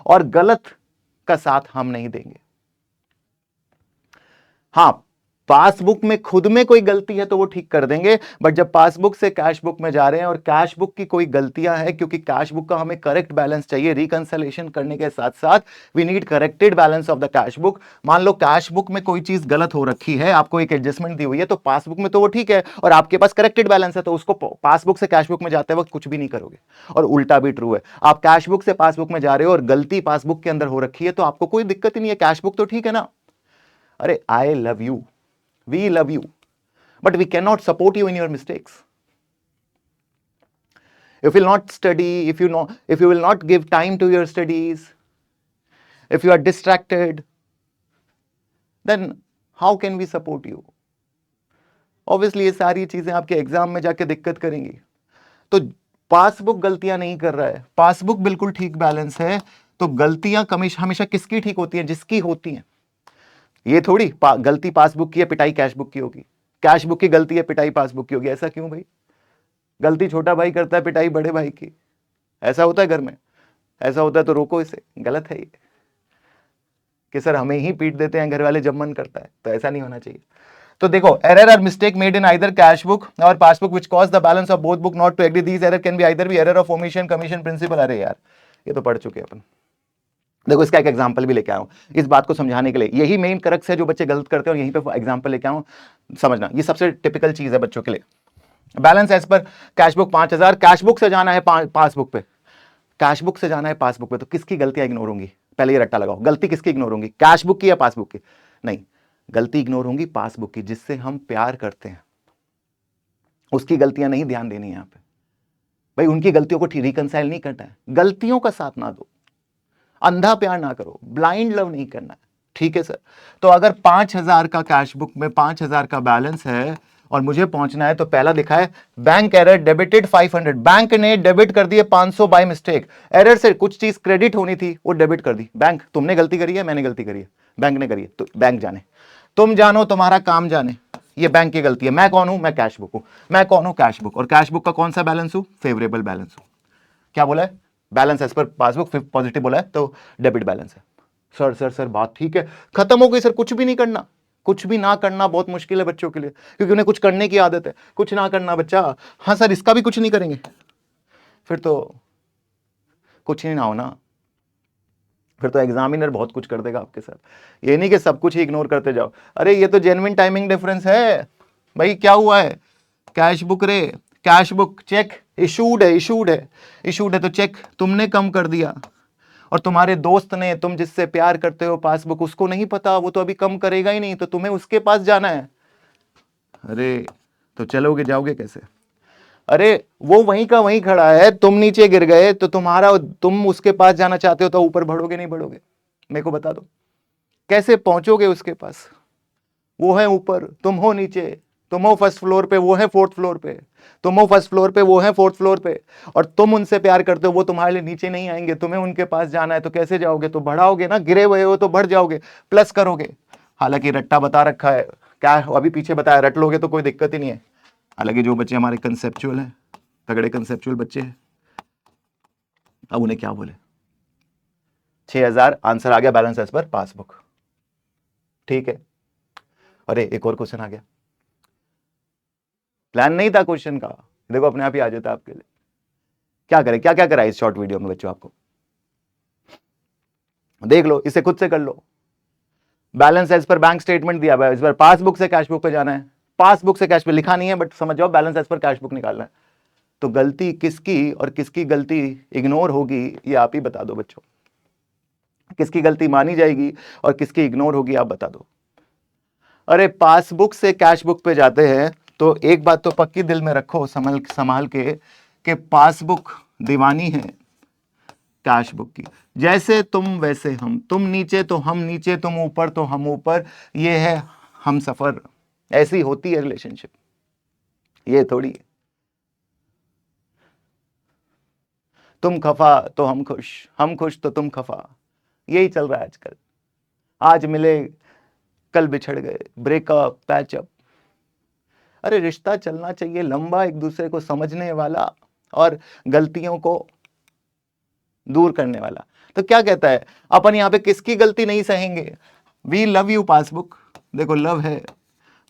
और गलत का साथ हम नहीं देंगे। हां, पासबुक में खुद में कोई गलती है तो वो ठीक कर देंगे, बट जब पासबुक से कैश बुक में जा रहे हैं और कैश बुक की कोई गलतियां हैं, क्योंकि कैश बुक का हमें करेक्ट बैलेंस चाहिए, रिकंसिलेशन करने के साथ साथ we need corrected balance of the cash book. मान लो कैश बुक में कोई चीज गलत हो रखी है, आपको एक एडजस्टमेंट दी हुई है, तो पासबुक में तो वो ठीक है और आपके पास करेक्टेड बैलेंस है, तो उसको पासबुक से कैश बुक में जाते वक्त कुछ भी नहीं करोगे। और उल्टा भी ट्रू है, आप कैश बुक से पासबुक में जा रहे हो और गलती पासबुक के अंदर हो रखी है, तो आपको कोई दिक्कत ही नहीं है, कैश बुक तो ठीक है ना। अरे I love you, we love you, but we cannot support you in your mistakes. If you will not study, if you will not give time to your studies, if you are distracted, then how can we support you? Obviously ये सारी चीजें आपके exam में जाके दिक्कत करेंगी। तो passbook गलतियां नहीं कर रहा है, पासबुक बिल्कुल ठीक बैलेंस है, तो गलतियां हमेशा किसकी ठीक होती हैं, जिसकी होती हैं। ये थोड़ी गलती पासबुक की है पिटाई कैश बुक की होगी, कैश बुक की गलती है पिटाई पासबुक की होगी, ऐसा क्यों भाई? गलती छोटा भाई करता है, पिटाई बड़े भाई की, ऐसा होता है घर में? ऐसा होता है तो रोको इसे, गलत है ये कि सर हमें ही पीट देते हैं घर वाले जब मन करता है, तो ऐसा नहीं होना चाहिए। तो देखो, error are mistake made in either cash book or passbook which cause the balance of both book not to agree, these error can be either be error of omission, commission principle. अरे यार ये तो पढ़ चुके अपन। देखो इसका एक example भी लेके आया हूं इस बात को समझाने के लिए, यही मेन क्रक्स है जो बच्चे गलत करते हैं, और यहीं पे एग्जांपल लेके आऊं, समझना ये सबसे टिपिकल चीज है बच्चों के लिए। Balance as per cash book 5000, cash book से जाना है पासबुक पे, कैश बुक से जाना है पासबुक पे, तो किसकी गलतियां इग्नोर होंगी? पहले ये रट्टा लगाओ, गलती किसकी इग्नोर होंगी, कैश बुक की या पासबुक की? नहीं, गलती इग्नोर होंगी पासबुक की, जिससे हम प्यार करते हैं, उसकी गलतियां नहीं ध्यान देनी है यहां पे। भाई उनकी गलतियों को रिकंसाइल नहीं करना है, गलतियों का साथ ना दो, अंधा प्यार ना करो, ब्लाइंड लव नहीं करना है, ठीक है सर। तो अगर 5000 का कैश बुक में 5000 का बैलेंस है और मुझे पहुंचना है, तो पहला लिखा है बैंक एरर डेबिटेड 500, बैंक ने डेबिट कर दिए 500 बाय मिस्टेक। एरर से कुछ चीज क्रेडिट होनी थी वो डेबिट कर दी, बैंक तुमने गलती करी है, मैंने गलती करी है, बैंक ने करी है, तो बैंक जाने, तुम जानो तुम्हारा काम जाने, ये बैंक की गलती है। मैं कौन हूं? मैं कैश बुक हूं। मैं कौन हूं? Cash book. और कैश बुक का कौन सा बैलेंस हूं? फेवरेबल बैलेंस हूं। क्या बोला है? Balance as per passbook positive बोला है, तो डेबिट बैलेंस है। सर सर सर बात ठीक है, खत्म हो गई सर, कुछ भी नहीं करना, कुछ भी ना करना बहुत मुश्किल है बच्चों के लिए, क्योंकि उन्हें कुछ करने की आदत है। कुछ ना करना बच्चा, हाँ सर इसका भी कुछ नहीं करेंगे, फिर तो कुछ ही ना हो ना, फिर तो एग्जामिनर बहुत कुछ कर देगा आपके साथ। ये नहीं कि सब कुछ ही इग्नोर करते जाओ। अरे ये तो जेन्युइन टाइमिंग डिफरेंस है भाई। क्या हुआ है, कैश बुक रे, कैश बुक चेक इशूड है, इशूड है, इशूड है, तो चेक तुमने कम कर दिया, और तुम्हारे दोस्त ने, तुम जिससे प्यार करते हो पासबुक, उसको नहीं पता, वो तो अभी कम करेगा ही नहीं, तो तुम्हें उसके पास जाना है। अरे तो चलोगे, जाओगे कैसे? अरे वो वहीं का वहीं खड़ा है, तुम नीचे गिर गए, तो तुम उसके पास जाना चाहते हो, तो ऊपर बढ़ोगे नहीं बढ़ोगे? मेरे को बता दो कैसे पहुंचोगे उसके पास? वो है ऊपर, तुम हो नीचे, तुम हो फर्स्ट फ्लोर पे, वो है फोर्थ फ्लोर पे, तुम हो फर्स्ट फ्लोर पे, वो है फोर्थ फ्लोर पे, और तुम उनसे प्यार करते हो, वो तुम्हारे लिए नीचे नहीं आएंगे, तुम्हें उनके पास जाना है, तो कैसे जाओगे? तो बढ़ाओगे ना, गिरे हुए हो तो बढ़ जाओगे, प्लस करोगे। हालांकि रट्टा बता रखा है, क्या अभी पीछे बताया, रट लोगे तो कोई दिक्कत ही नहीं है। हालांकि जो बच्चे हमारे कंसेप्चुअल हैं, तगड़े कंसेप्चुअल बच्चे हैं, अब उन्हें क्या बोले? 6000 आंसर आ गया, बैलेंस एज पर पासबुक, ठीक है। अरे एक और क्वेश्चन आ गया, प्लान नहीं था क्वेश्चन का, देखो अपने आप ही आ जाता आपके लिए। क्या करें, क्या क्या करा इस शॉर्ट वीडियो में बच्चों? आपको देख लो, इसे खुद से कर लो। Balance as per bank statement दिया हुआ है, इस बार पासबुक से कैश बुक पे जाना है, पासबुक से कैश पे लिखा नहीं है, बट समझ जाओ balance as per cash book निकालना है। तो गलती किसकी और किसकी गलती इग्नोर होगी, ये आप ही बता दो बच्चों। किसकी गलती मानी जाएगी और किसकी इग्नोर होगी, आप बता दो। अरे पासबुक से कैश बुक पे जाते हैं, तो एक बात तो पक्की दिल में रखो, संभल संभाल के, कि पासबुक दीवानी है कैश बुक की। जैसे तुम वैसे हम, तुम नीचे तो हम नीचे, तुम ऊपर तो हम ऊपर, ये है हम सफर। ऐसी होती है रिलेशनशिप, ये थोड़ी है तुम खफा तो हम खुश तो तुम खफा। यही चल रहा है आजकल, आज मिले कल बिछड़ गए, ब्रेकअप पैचअप। अरे रिश्ता चलना चाहिए लंबा, एक दूसरे को समझने वाला और गलतियों को दूर करने वाला। तो क्या कहता है अपन यहां पे, किसकी गलती नहीं सहेंगे? वी लव यू पासबुक, देखो लव है,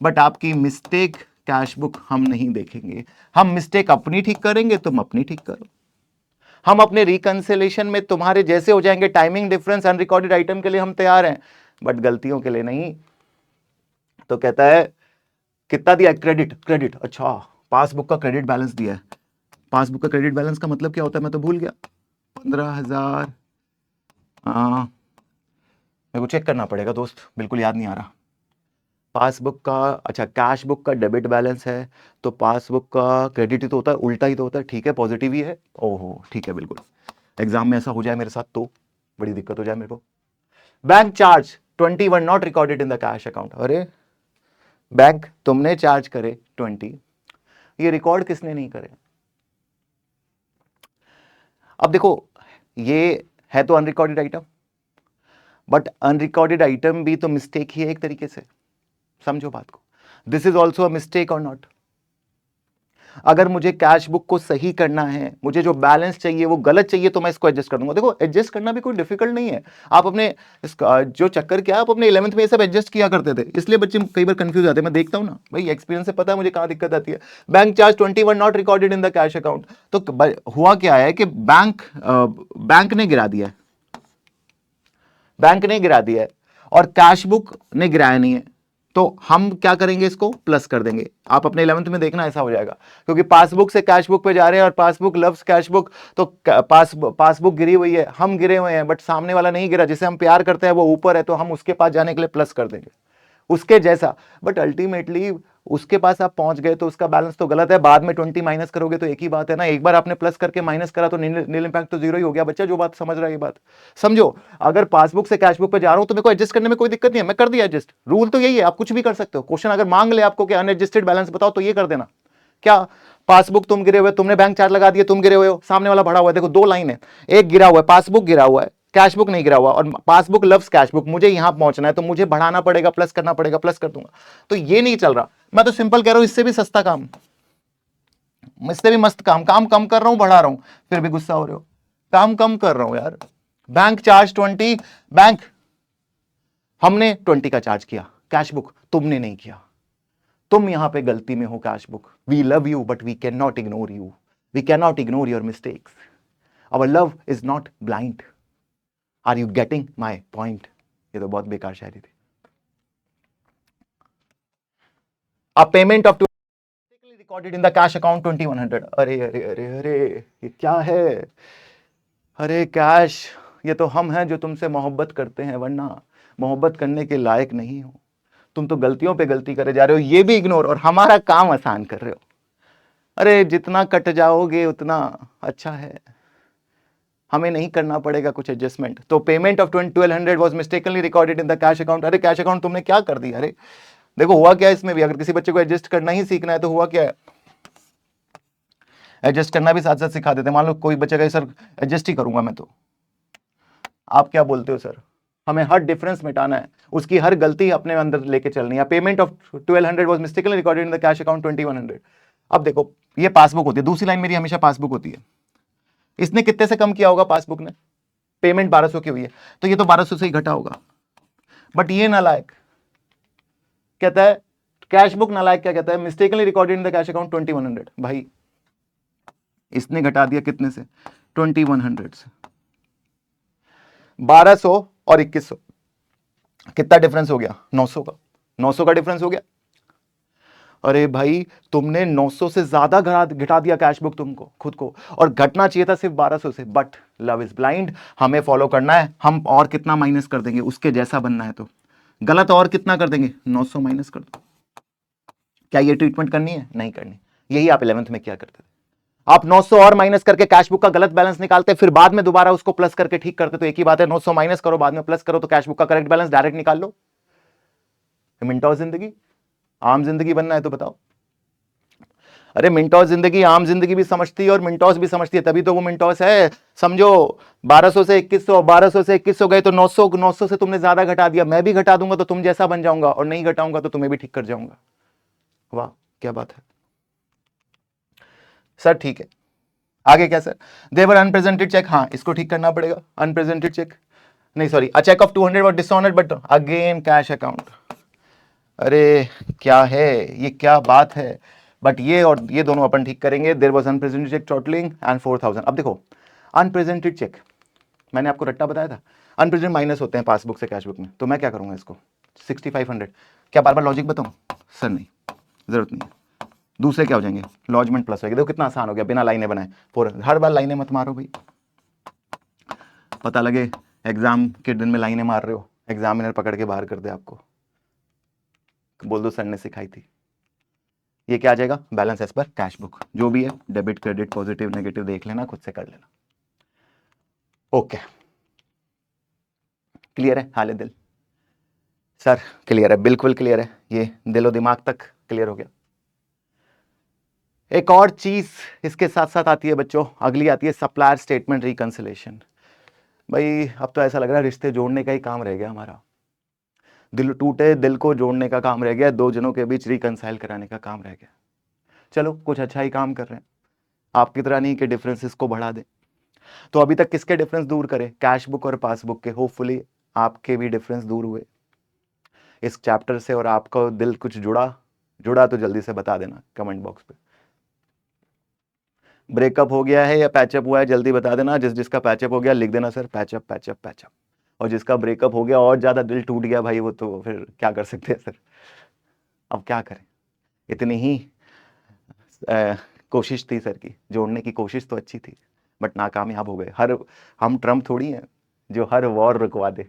बट आपकी मिस्टेक कैश बुक हम नहीं देखेंगे। हम मिस्टेक अपनी ठीक करेंगे, तुम अपनी ठीक करो। हम अपने रिकंसिलेशन में तुम्हारे जैसे हो जाएंगे। टाइमिंग डिफरेंस अनरिकॉर्डेड आइटम के लिए हम तैयार हैं, बट गलतियों के लिए नहीं। तो कहता है कितना दिया? क्रेडिट, क्रेडिट, अच्छा पासबुक का क्रेडिट बैलेंस दिया है। पासबुक का क्रेडिट बैलेंस का मतलब क्या होता है, मैं तो भूल गया। 15,000, मेरे को चेक करना पड़ेगा दोस्त, बिल्कुल याद नहीं आ रहा। पासबुक का, अच्छा कैश बुक का डेबिट बैलेंस है, तो पासबुक का क्रेडिट ही तो होता है, उल्टा ही तो होता है, ठीक है पॉजिटिव ही है। ओहो ठीक है, बिल्कुल। एग्जाम में ऐसा हो जाए मेरे साथ तो बड़ी दिक्कत हो जाए मेरे को। Bank charge 21 not recorded in the cash account. अरे बैंक तुमने चार्ज करे 20, ये रिकॉर्ड किसने नहीं करे? अब देखो, ये है तो unrecorded item, but unrecorded item भी तो मिस्टेक ही है एक तरीके से, समझो बात को। This is also a mistake और नॉट? अगर मुझे कैश बुक को सही करना है, मुझे जो बैलेंस चाहिए वो गलत चाहिए, तो मैं इसको एडजस्ट कर दूंगा। देखो एडजस्ट करना भी कोई डिफिकल्ट नहीं है। आप अपने जो चक्कर क्या, आप अपने 11th में ये सब एडजस्ट किया करते थे, इसलिए बच्चे कई बार कंफ्यूज आते हैं। मैं देखता हूं ना भाई, एक्सपीरियंस से पता है मुझे कहां दिक्कत आती है। Bank charge 21 not recorded in the cash account, तो हुआ क्या है कि बैंक ने गिरा दिया है, बैंक ने गिरा दिया है, और कैश बुक ने गिराया नहीं है। तो हम क्या करेंगे, इसको प्लस कर देंगे। आप अपने 11th में देखना ऐसा हो जाएगा, क्योंकि पासबुक से कैश बुक पे जा रहे हैं और पासबुक लव्स कैश बुक, तो पासबुक गिरी हुई है, हम गिरे हुए हैं, बट सामने वाला नहीं गिरा, जिसे हम प्यार करते हैं वो ऊपर है, तो हम उसके पास जाने के लिए प्लस कर देंगे उसके जैसा। बट अल्टीमेटली उसके पास आप पहुंच गए तो उसका बैलेंस तो गलत है, बाद में 20 माइनस करोगे तो एक ही बात है ना। एक बार आपने प्लस करके माइनस करा तो नील इंपैक्ट तो जीरो ही हो गया बच्चा। जो बात समझ रहा है ये बात समझो। अगर पासबुक से कैश बुक पे जा रहा हूं तो मेरे को एडजस्ट करने में कोई दिक्कत नहीं है, मैं कर दिया एडजस्ट। रूल तो यही है, आप कुछ भी कर सकते हो। क्वेश्चन अगर मांग ले आपको कि अनएडजस्टेड बैलेंस बताओ, तो ये कर देना। क्या पासबुक तुम गिरे हुए, तुमने बैंक चार्ज लगा दिया, तुम गिरे हुए हो, सामने वाला बढ़ा हुआ है। देखो दो लाइन है, एक गिरा हुआ है, पासबुक गिरा हुआ है, कैश बुक नहीं गिरा हुआ, और पासबुक लव्स कैश बुक। मुझे यहां पहुंचना है तो मुझे बढ़ाना पड़ेगा, प्लस करना पड़ेगा, प्लस कर दूंगा। तो ये नहीं चल रहा। मैं तो सिंपल कह रहा हूं, इससे भी सस्ता काम, इससे भी मस्त काम, काम कम कर रहा हूं बढ़ा रहा हूं, फिर भी गुस्सा हो रहे हो। काम कम कर रहा हूं यार। बैंक चार्ज 20, बैंक हमने 20 का चार्ज किया, कैश बुक तुमने नहीं किया, तुम यहां पे गलती में हो cash book. We love you but we can not ignore you, we can not ignore your mistakes, our love is not blind. Are you getting my point? ये तो बहुत बेकार शायरी थी। A payment of recorded in the cash account 2100। अरे अरे अरे अरे ये क्या है? अरे कैश, ये तो हम हैं जो तुमसे मोहब्बत करते हैं, वरना मोहब्बत करने के लायक नहीं हो। तुम तो गलतियों पे गलती करे जा रहे हो, ये भी इग्नोर, और हमारा काम आसान कर रहे हो। अरे जितना कट जाओगे उतना अच्छा है, हमें नहीं करना पड़ेगा कुछ एडजस्टमेंट। तो payment of 1200 was mistakenly recorded in the cash account. अरे कैश अकाउंट तुमने क्या कर दिया? अरे देखो हुआ क्या इसमें भी, अगर किसी बच्चे को एडजस्ट करना ही सीखना है तो हुआ क्या है, एडजस्ट करना भी साथ साथ सिखा देते हैं। मान लो कोई बच्चा कहे सर एडजस्ट ही करूंगा मैं, तो आप क्या बोलते हो? सर हमें हर डिफरेंस मिटाना है, उसकी हर गलती अपने अंदर लेके चलनी है। Payment of 1200 was mistakenly recorded in the cash account 2100। अब देखो ये पासबुक होती है, दूसरी लाइन मेरी हमेशा पासबुक होती है। इसने कितने से कम किया होगा पासबुक ने? पेमेंट 1200 की हुई है तो ये तो 1200 से ही घटा होगा। बट ये नालायक कहता है, कैश बुक नालायक क्या कहता है, mistakenly recorded in the cash account 2100। भाई इसने घटा दिया कितने से? 2100 से। 1200 और 2100 कितना डिफरेंस हो गया? 900 का, 900 का डिफरेंस हो गया। अरे भाई तुमने 900 से ज्यादा घटा दिया कैश बुक तुमको खुद को, और घटना चाहिए था सिर्फ 1200 से। बट लव इज ब्लाइंड, हमें फॉलो करना है, हम और कितना माइनस कर देंगे उसके जैसा बनना है, तो गलत और कितना कर देंगे? 900 माइनस कर दो। क्या ये ट्रीटमेंट करनी है? नहीं करनी। यही आप 11th में क्या करते थे, आप 900 और माइनस करके कैश बुक का गलत बैलेंस निकालते, फिर बाद में दोबारा उसको प्लस करके ठीक करते। तो एक ही बात है, 900 माइनस करो बाद में प्लस करो, तो कैश बुक का करेक्ट बैलेंस डायरेक्ट निकाल लो। मिनटों जिंदगी, आम जिंदगी बनना है तो बताओ। अरे मिनटोस जिंदगी आम जिंदगी भी समझती है और मिनटोस भी समझती है, तभी तो वो मिनटोस है। समझो 1200 से 2100, 1200 से 2100 गए तो 900, 900 से तुमने ज्यादा घटा दिया। मैं भी घटा दूंगा तो तुम जैसा बन जाऊंगा, और नहीं घटाऊंगा तो तुम्हें भी ठीक कर जाऊंगा। वाह क्या बात है सर। ठीक है आगे क्या सर? देवर अनप्रेजेंटेड चेक, हाँ इसको ठीक करना पड़ेगा। अनप्रेजेंटेड चेक नहीं, sorry, a cheque of 200 was dishonoured but again cash account. अरे क्या है ये, क्या बात है? बट ये और ये दोनों अपन ठीक करेंगे। There was unpresented cheque totalling and 4000। अब देखो अनप्रेजेंटेड चेक, मैंने आपको रट्टा बताया था, अनप्रेजेंट माइनस होते हैं पासबुक से कैश बुक में। तो मैं क्या करूंगा इसको 6500। क्या बार बार लॉजिक बताऊं? सर नहीं, जरूरत नहीं है। दूसरे क्या हो जाएंगे? लॉजमेंट प्लस होगी। देखो कितना आसान हो गया, बिना लाइनें बनाए। हर बार लाइनें मत मारो भाई, पता लगे एग्जाम के दिन में लाइनें मार रहे हो, एग्जामिनर पकड़ के बाहर कर दे आपको, बोल दो सर ने सिखाई थी। ये क्या आ जाएगा? Balance as per cash book, जो भी है डेबिट क्रेडिट पॉजिटिव नेगेटिव देख लेना, खुद से कर लेना। ओके क्लियर है हाल दिल? सर क्लियर है, बिल्कुल क्लियर है, ये दिलो दिमाग तक क्लियर हो गया। एक और चीज इसके साथ साथ आती है बच्चों, अगली आती है सप्लायर स्टेटमेंट रिकंसिलेशन। भाई अब तो ऐसा लग रहा है रिश्ते जोड़ने का ही काम रह गया हमारा, दिल टूटे दिल को जोड़ने का काम रह गया, दो जनों के बीच रिकंसाइल कराने का काम रह गया। चलो कुछ अच्छा ही काम कर रहे हैं, आपकी तरह नहीं कि डिफरेंसेस को बढ़ा दे। तो अभी तक किसके डिफरेंस दूर करे? कैश बुक और पासबुक के। होपफुली आपके भी डिफरेंस दूर हुए इस चैप्टर से, और आपका दिल कुछ जुड़ा तो जल्दी से बता देना कमेंट बॉक्स पे। ब्रेकअप हो गया है या पैचअप हुआ है जल्दी बता देना। जिसका पैचअप हो गया लिख देना सर पैचअप पैचअप पैचअप, और जिसका ब्रेकअप हो गया और ज्यादा दिल टूट गया भाई, वो तो फिर क्या कर सकते हैं सर। अब क्या करें, इतनी ही कोशिश थी सर की, जोड़ने की कोशिश तो अच्छी थी बट नाकामयाब हो गए। हम ट्रम्प थोड़ी हैं जो हर वॉर रुकवा दे।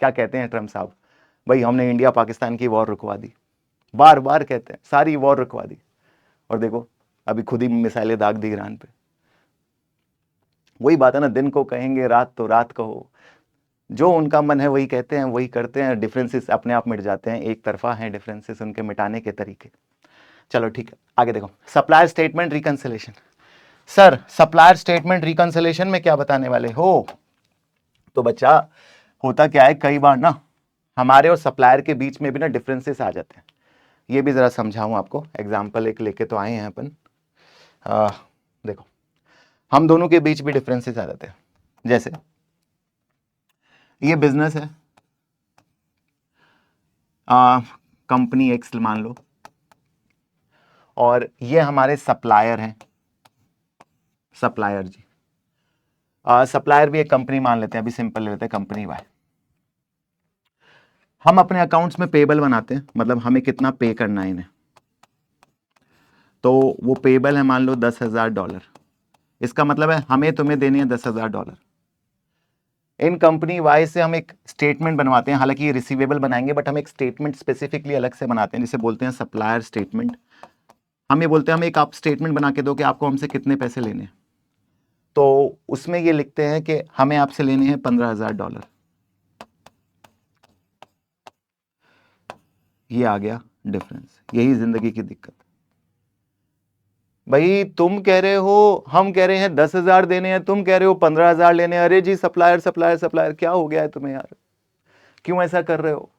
क्या कहते हैं ट्रम्प साहब? भाई हमने इंडिया पाकिस्तान की वॉर रुकवा दी, बार बार कहते हैं सारी वॉर रुकवा दी, और देखो अभी खुद ही मिसाइलें दाग दी ईरान पे। वही बात है ना, दिन को कहेंगे रात तो रात कहो, जो उनका मन है वही कहते हैं वही करते हैं। डिफरेंसेस अपने आप मिट जाते हैं, एक तरफा हैं डिफरेंसेस, उनके मिटाने के तरीके। चलो ठीक है आगे देखो, supplier statement reconciliation. Sir supplier statement reconciliation में क्या बताने वाले हो? तो बच्चा होता क्या है, कई बार ना हमारे और सप्लायर के बीच में भी ना डिफरेंसेस आ जाते हैं। ये भी जरा समझाऊं आपको, एग्जाम्पल एक लेके तो आए हैं अपन। देखो हम दोनों के बीच भी डिफरेंसेस आ जाते हैं। जैसे ये बिजनेस है, कंपनी एक्स मान लो, और ये हमारे सप्लायर हैं, सप्लायर जी, सप्लायर भी एक कंपनी मान लेते हैं, अभी सिंपल ले लेते हैं कंपनी वाई। हम अपने अकाउंट्स में पेबल बनाते हैं, मतलब हमें कितना पे करना है इन्हें, तो वो पेबल है मान लो $10,000। इसका मतलब है हमें तुम्हें देने हैं $10,000। इन कंपनी वाई से हम एक स्टेटमेंट बनवाते हैं, हालांकि ये रिसीवेबल बनाएंगे बट हम एक स्टेटमेंट स्पेसिफिकली अलग से बनाते हैं जिसे बोलते हैं सप्लायर स्टेटमेंट। हम ये बोलते हैं, हम एक आप स्टेटमेंट बना के दो कि आपको हमसे कितने पैसे लेने हैं, तो उसमें ये लिखते हैं कि हमें आपसे लेने हैं $15,000। ये आ गया डिफरेंस, यही जिंदगी की दिक्कत। भाई तुम कह रहे हो, हम कह रहे हैं 10,000 देने हैं, तुम कह रहे हो 15,000 लेने हैं। अरे जी सप्लायर सप्लायर सप्लायर, क्या हो गया है तुम्हें यार, क्यों ऐसा कर रहे हो?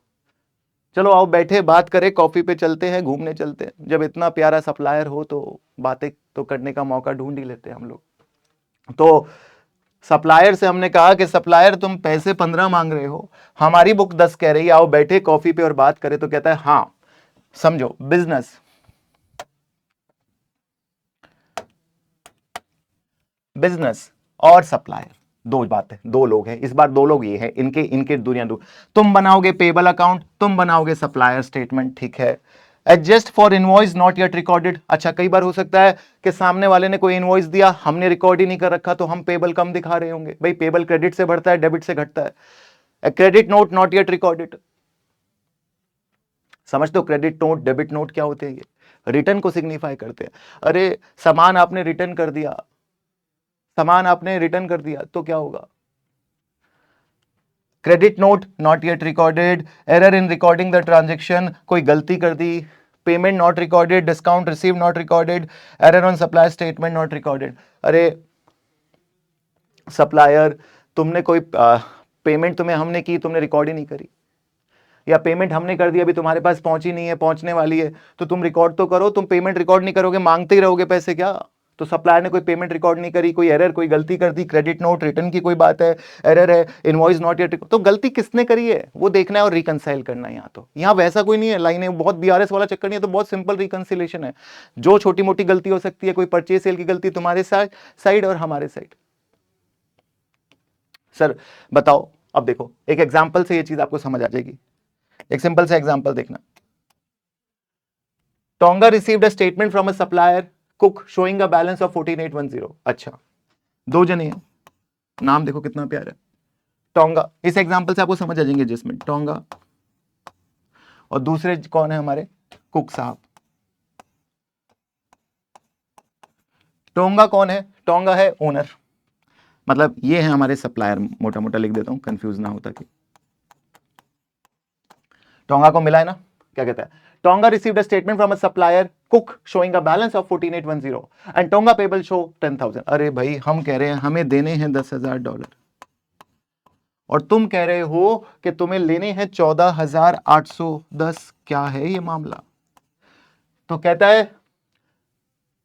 चलो आओ बैठे बात करें, कॉफी पे चलते हैं, घूमने चलते हैं। जब इतना प्यारा सप्लायर हो तो बातें तो करने का मौका ढूंढ ही लेते हैं हम लोग। तो सप्लायर से हमने कहा कि सप्लायर तुम पैसे 15 मांग रहे हो, हमारी बुक 10 कह रही है, आओ बैठे कॉफी पे और बात करें। तो कहता है हाँ समझो, बिजनेस और सप्लायर दो बातें, दो लोग हैं, इस बार दो लोग ये हैं, इनके इनके दुनिया दो। तुम बनाओगे पेबल अकाउंट, तुम बनाओगे सप्लायर स्टेटमेंट, ठीक है। Adjust for invoice not yet recorded. अच्छा कई बार हो सकता है कि सामने वाले ने कोई इनवॉइस दिया, हमने रिकॉर्ड ही नहीं कर रखा, तो हम पेबल कम दिखा रहे होंगे। भाई पेबल क्रेडिट से बढ़ता है, डेबिट से घटता है। Credit note not yet recorded, समझते हो? क्रेडिट नोट डेबिट नोट क्या होते हैं? ये रिटर्न को सिग्निफाई करते हैं। अरे सामान आपने रिटर्न कर दिया, सामान आपने रिटर्न कर दिया तो क्या होगा? Credit note not yet recorded, error in recording the transaction, कोई गलती कर दी। Payment not recorded, discount receive not recorded, error on supply statement not recorded. अरे सप्लायर, तुमने कोई पेमेंट तुम्हें हमने की, तुमने रिकॉर्ड ही नहीं करी, या पेमेंट हमने कर दी अभी तुम्हारे पास पहुंची नहीं है, पहुंचने वाली है, तो तुम रिकॉर्ड तो करो। तुम पेमेंट रिकॉर्ड नहीं करोगे, मांगते ही रहोगे पैसे क्या? तो सप्लायर ने कोई पेमेंट रिकॉर्ड नहीं करी, कोई एरर, कोई गलती कर दी, क्रेडिट नोट रिटर्न की कोई बात है, एरर है, इनवॉइस नॉट येट, तो गलती किसने करी है वो देखना है और रिकंसाइल करना है। यहाँ तो यहाँ वैसा कोई नहीं है, लाइनें बहुत बीआरएस वाला चक्कर नहीं है, तो बहुत सिंपल रिकंसिलेशन है। जो छोटी मोटी गलती हो सकती है, कोई परचेज सेल की गलती तुम्हारे साइड और हमारे साइड। सर बताओ, अब देखो एक एग्जाम्पल से ये चीज आपको समझ आ जाएगी। एक सिंपल सा एग्जांपल देखना। Tonga received a statement from a supplier cook showing a balance of 14,810। अच्छा दो जने हैं, नाम देखो कितना प्यारा है, टोंगा। इस एग्जांपल से आपको समझ आ जाएंगे जिसमें टोंगा और दूसरे कौन है हमारे, कुक साहब। टोंगा कौन है? टोंगा है ओनर, मतलब ये है हमारे सप्लायर। मोटा मोटा लिख देता हूं कंफ्यूज ना होता कि टोंगा को मिला है ना, क्या कहता है? Tonga received a statement from a supplier cook showing a balance of 14,810 and tonga payable show 10,000। अरे भाई हम कह रहे हैं हमें देने हैं $10,000 और तुम कह रहे हो कि तुम्हें लेने हैं 14,810। क्या है ये मामला? तो कहता है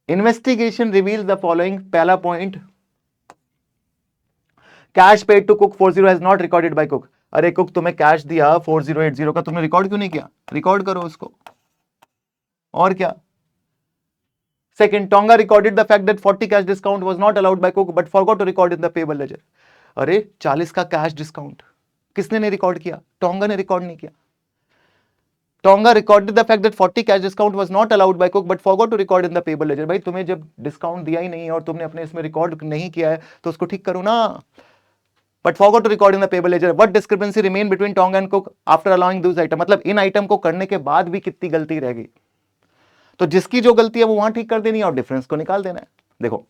इन्वेस्टिगेशन रिवील्स द फॉलोइंग। पहला point, cash paid to Cook 40 has not recorded by Cook. अरे कुक तुम्हें कैश दिया 4080 का, तुमने रिकॉर्ड क्यों नहीं किया? रिकॉर्ड करो उसको, और क्या। Second, Tonga recorded the fact that 40 cash discount was not allowed by Cook but forgot to record in the payable ledger. अरे 40 का कैश डिस्काउंट किसने नहीं रिकॉर्ड किया? टोंगा ने रिकॉर्ड नहीं किया। Tonga recorded the fact that 40 cash discount was not allowed by Cook but forgot to record in the payable ledger. भाई तुम्हें जब डिस्काउंट दिया ही नहीं है और तुमने अपने इसमें रिकॉर्ड नहीं किया है तो उसको ठीक करो ना। But forgot to record in the payable ledger. What discrepancy remain between Tonga and Cook after allowing those items? मतलब इन आइटम को करने के बाद भी कितनी गलती रह गई? तो जिसकी जो गलती है वो वहां ठीक कर देनी है और डिफरेंस को निकाल देना है। देखो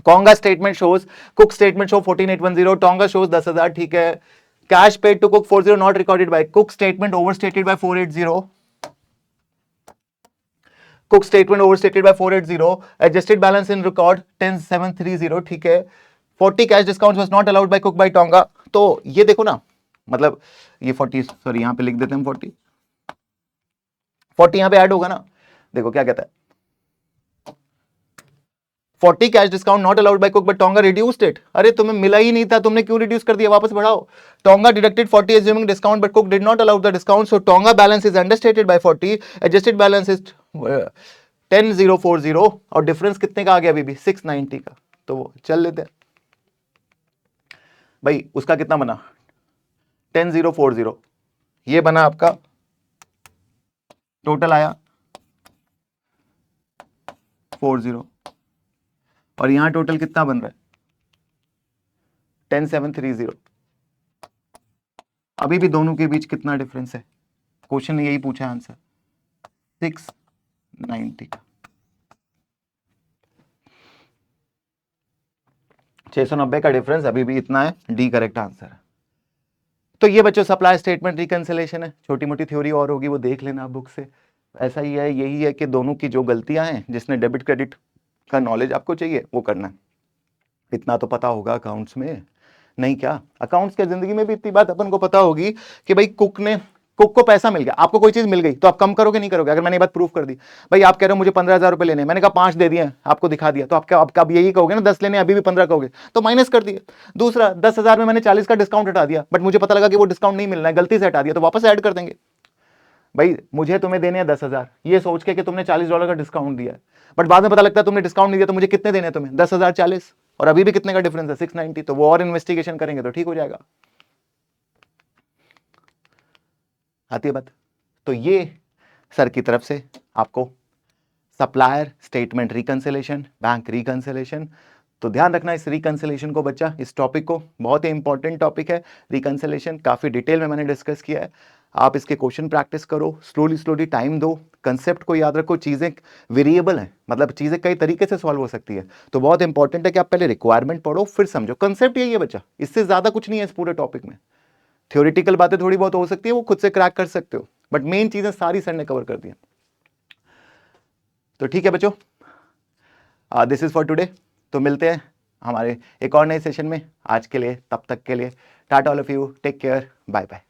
Conga statement shows, Cook statement show 14,810, Tonga shows 10,000, ठीक है। Cash paid to Cook 40 not recorded by Cook statement overstated by 480. Cook statement overstated by 480. Adjusted balance in record 10,730, ठीक है। 40 cash discount was not allowed by Cook by Tonga. तो ये देखो ना, मतलब ये 40, सॉरी यहां पे लिख देते हैं 40 यहां पे ऐड होगा ना। देखो क्या कहता है, 40 cash discount not allowed by cook but tonga reduced it. अरे तुम्हें मिला ही नहीं था, तुमने क्यों रिड्यूस कर दिया, वापस बढ़ाओ। Tonga deducted 40 assuming discount but Cook did not allow the discount, so Tonga balance is understated by 40, adjusted balance is 10,040 और डिफरेंस कितने का आ गया अभी भी 690 का। तो वो चल लेते हैं भाई। उसका कितना बना 10,040, ये बना आपका टोटल आया 40 और यहां टोटल कितना बन रहा है 10,730। अभी भी दोनों के बीच कितना डिफरेंस है, क्वेश्चन ने यही पूछा है, आंसर 690 का। 690 का डिफरेंस अभी भी इतना है, डी करेक्ट आंसर है। तो ये बच्चों सप्लाई स्टेटमेंट रिकंसिलेशन है, छोटी मोटी थ्योरी और होगी वो देख लेना बुक से। ऐसा ही है, यही है कि दोनों की जो गलतियां हैं, जिसने डेबिट क्रेडिट का नॉलेज आपको चाहिए वो करना है। इतना तो पता होगा अकाउंट्स में, नहीं क्या अकाउंट्स के जिंदगी में भी इतनी बात अपन को पता होगी कि भाई कुक को पैसा मिल गया, आपको कोई चीज मिल गई तो आप कम करोगे नहीं करोगे। अगर मैंने ये बात प्रूफ कर दी, भाई आप कह रहे हो मुझे 15,000 रुपए लेने, मैंने कहा 5 दे दिए, आपको दिखा दिया, तो आप क्या अब यही कहोगे ना 10 लेने अभी भी 15 कहोगे, तो माइनस कर दिए। दूसरा 10,000 में मैंने 40 का डिस्काउंट हटा दिया, बट मुझे पता लगा कि वो डिस्काउंट नहीं मिलना है, गलती से हटा दिया, तो वापस ऐड कर देंगे। भाई मुझे तुम्हें देने हैं 10,000, ये सोच के कि तुमने $40 का डिस्काउंट दिया है, बट बाद में पता लगता है तुमने डिस्काउंट नहीं दिया, तो मुझे कितने देने हैं तुम्हें 10,000 40, और अभी भी कितने का डिफरेंस है 690, तो वो और इन्वेस्टिगेशन करेंगे तो ठीक हो जाएगा। आती है बात। तो ये सर की तरफ से आपको supplier statement reconciliation, bank reconciliation, तो ध्यान रखना इस रिकंसिलेशन को बच्चा, इस टॉपिक को, बहुत ही इंपॉर्टेंट टॉपिक है रिकंसिलेशन, काफी डिटेल में मैंने डिस्कस किया है। आप इसके क्वेश्चन प्रैक्टिस करो, स्लोली टाइम दो, कंसेप्ट को याद रखो, चीजें वेरिएबल हैं, मतलब चीजें कई तरीके से सॉल्व हो सकती है, तो बहुत इंपॉर्टेंट है कि आप पहले रिक्वायरमेंट पढ़ो फिर समझो। कंसेप्ट यही है बच्चा, इससे ज्यादा कुछ नहीं है इस पूरे टॉपिक में। थ्योरेटिकल बातें थोड़ी बहुत हो सकती है, वो खुद से क्रैक कर सकते हो, बट मेन चीजें सारी सर ने कवर कर दी हैं। तो ठीक है बच्चों, दिस इज फॉर टुडे। तो मिलते हैं हमारे एक और नए सेशन में। आज के लिए, तब तक के लिए टाटा all of you, take care, bye bye.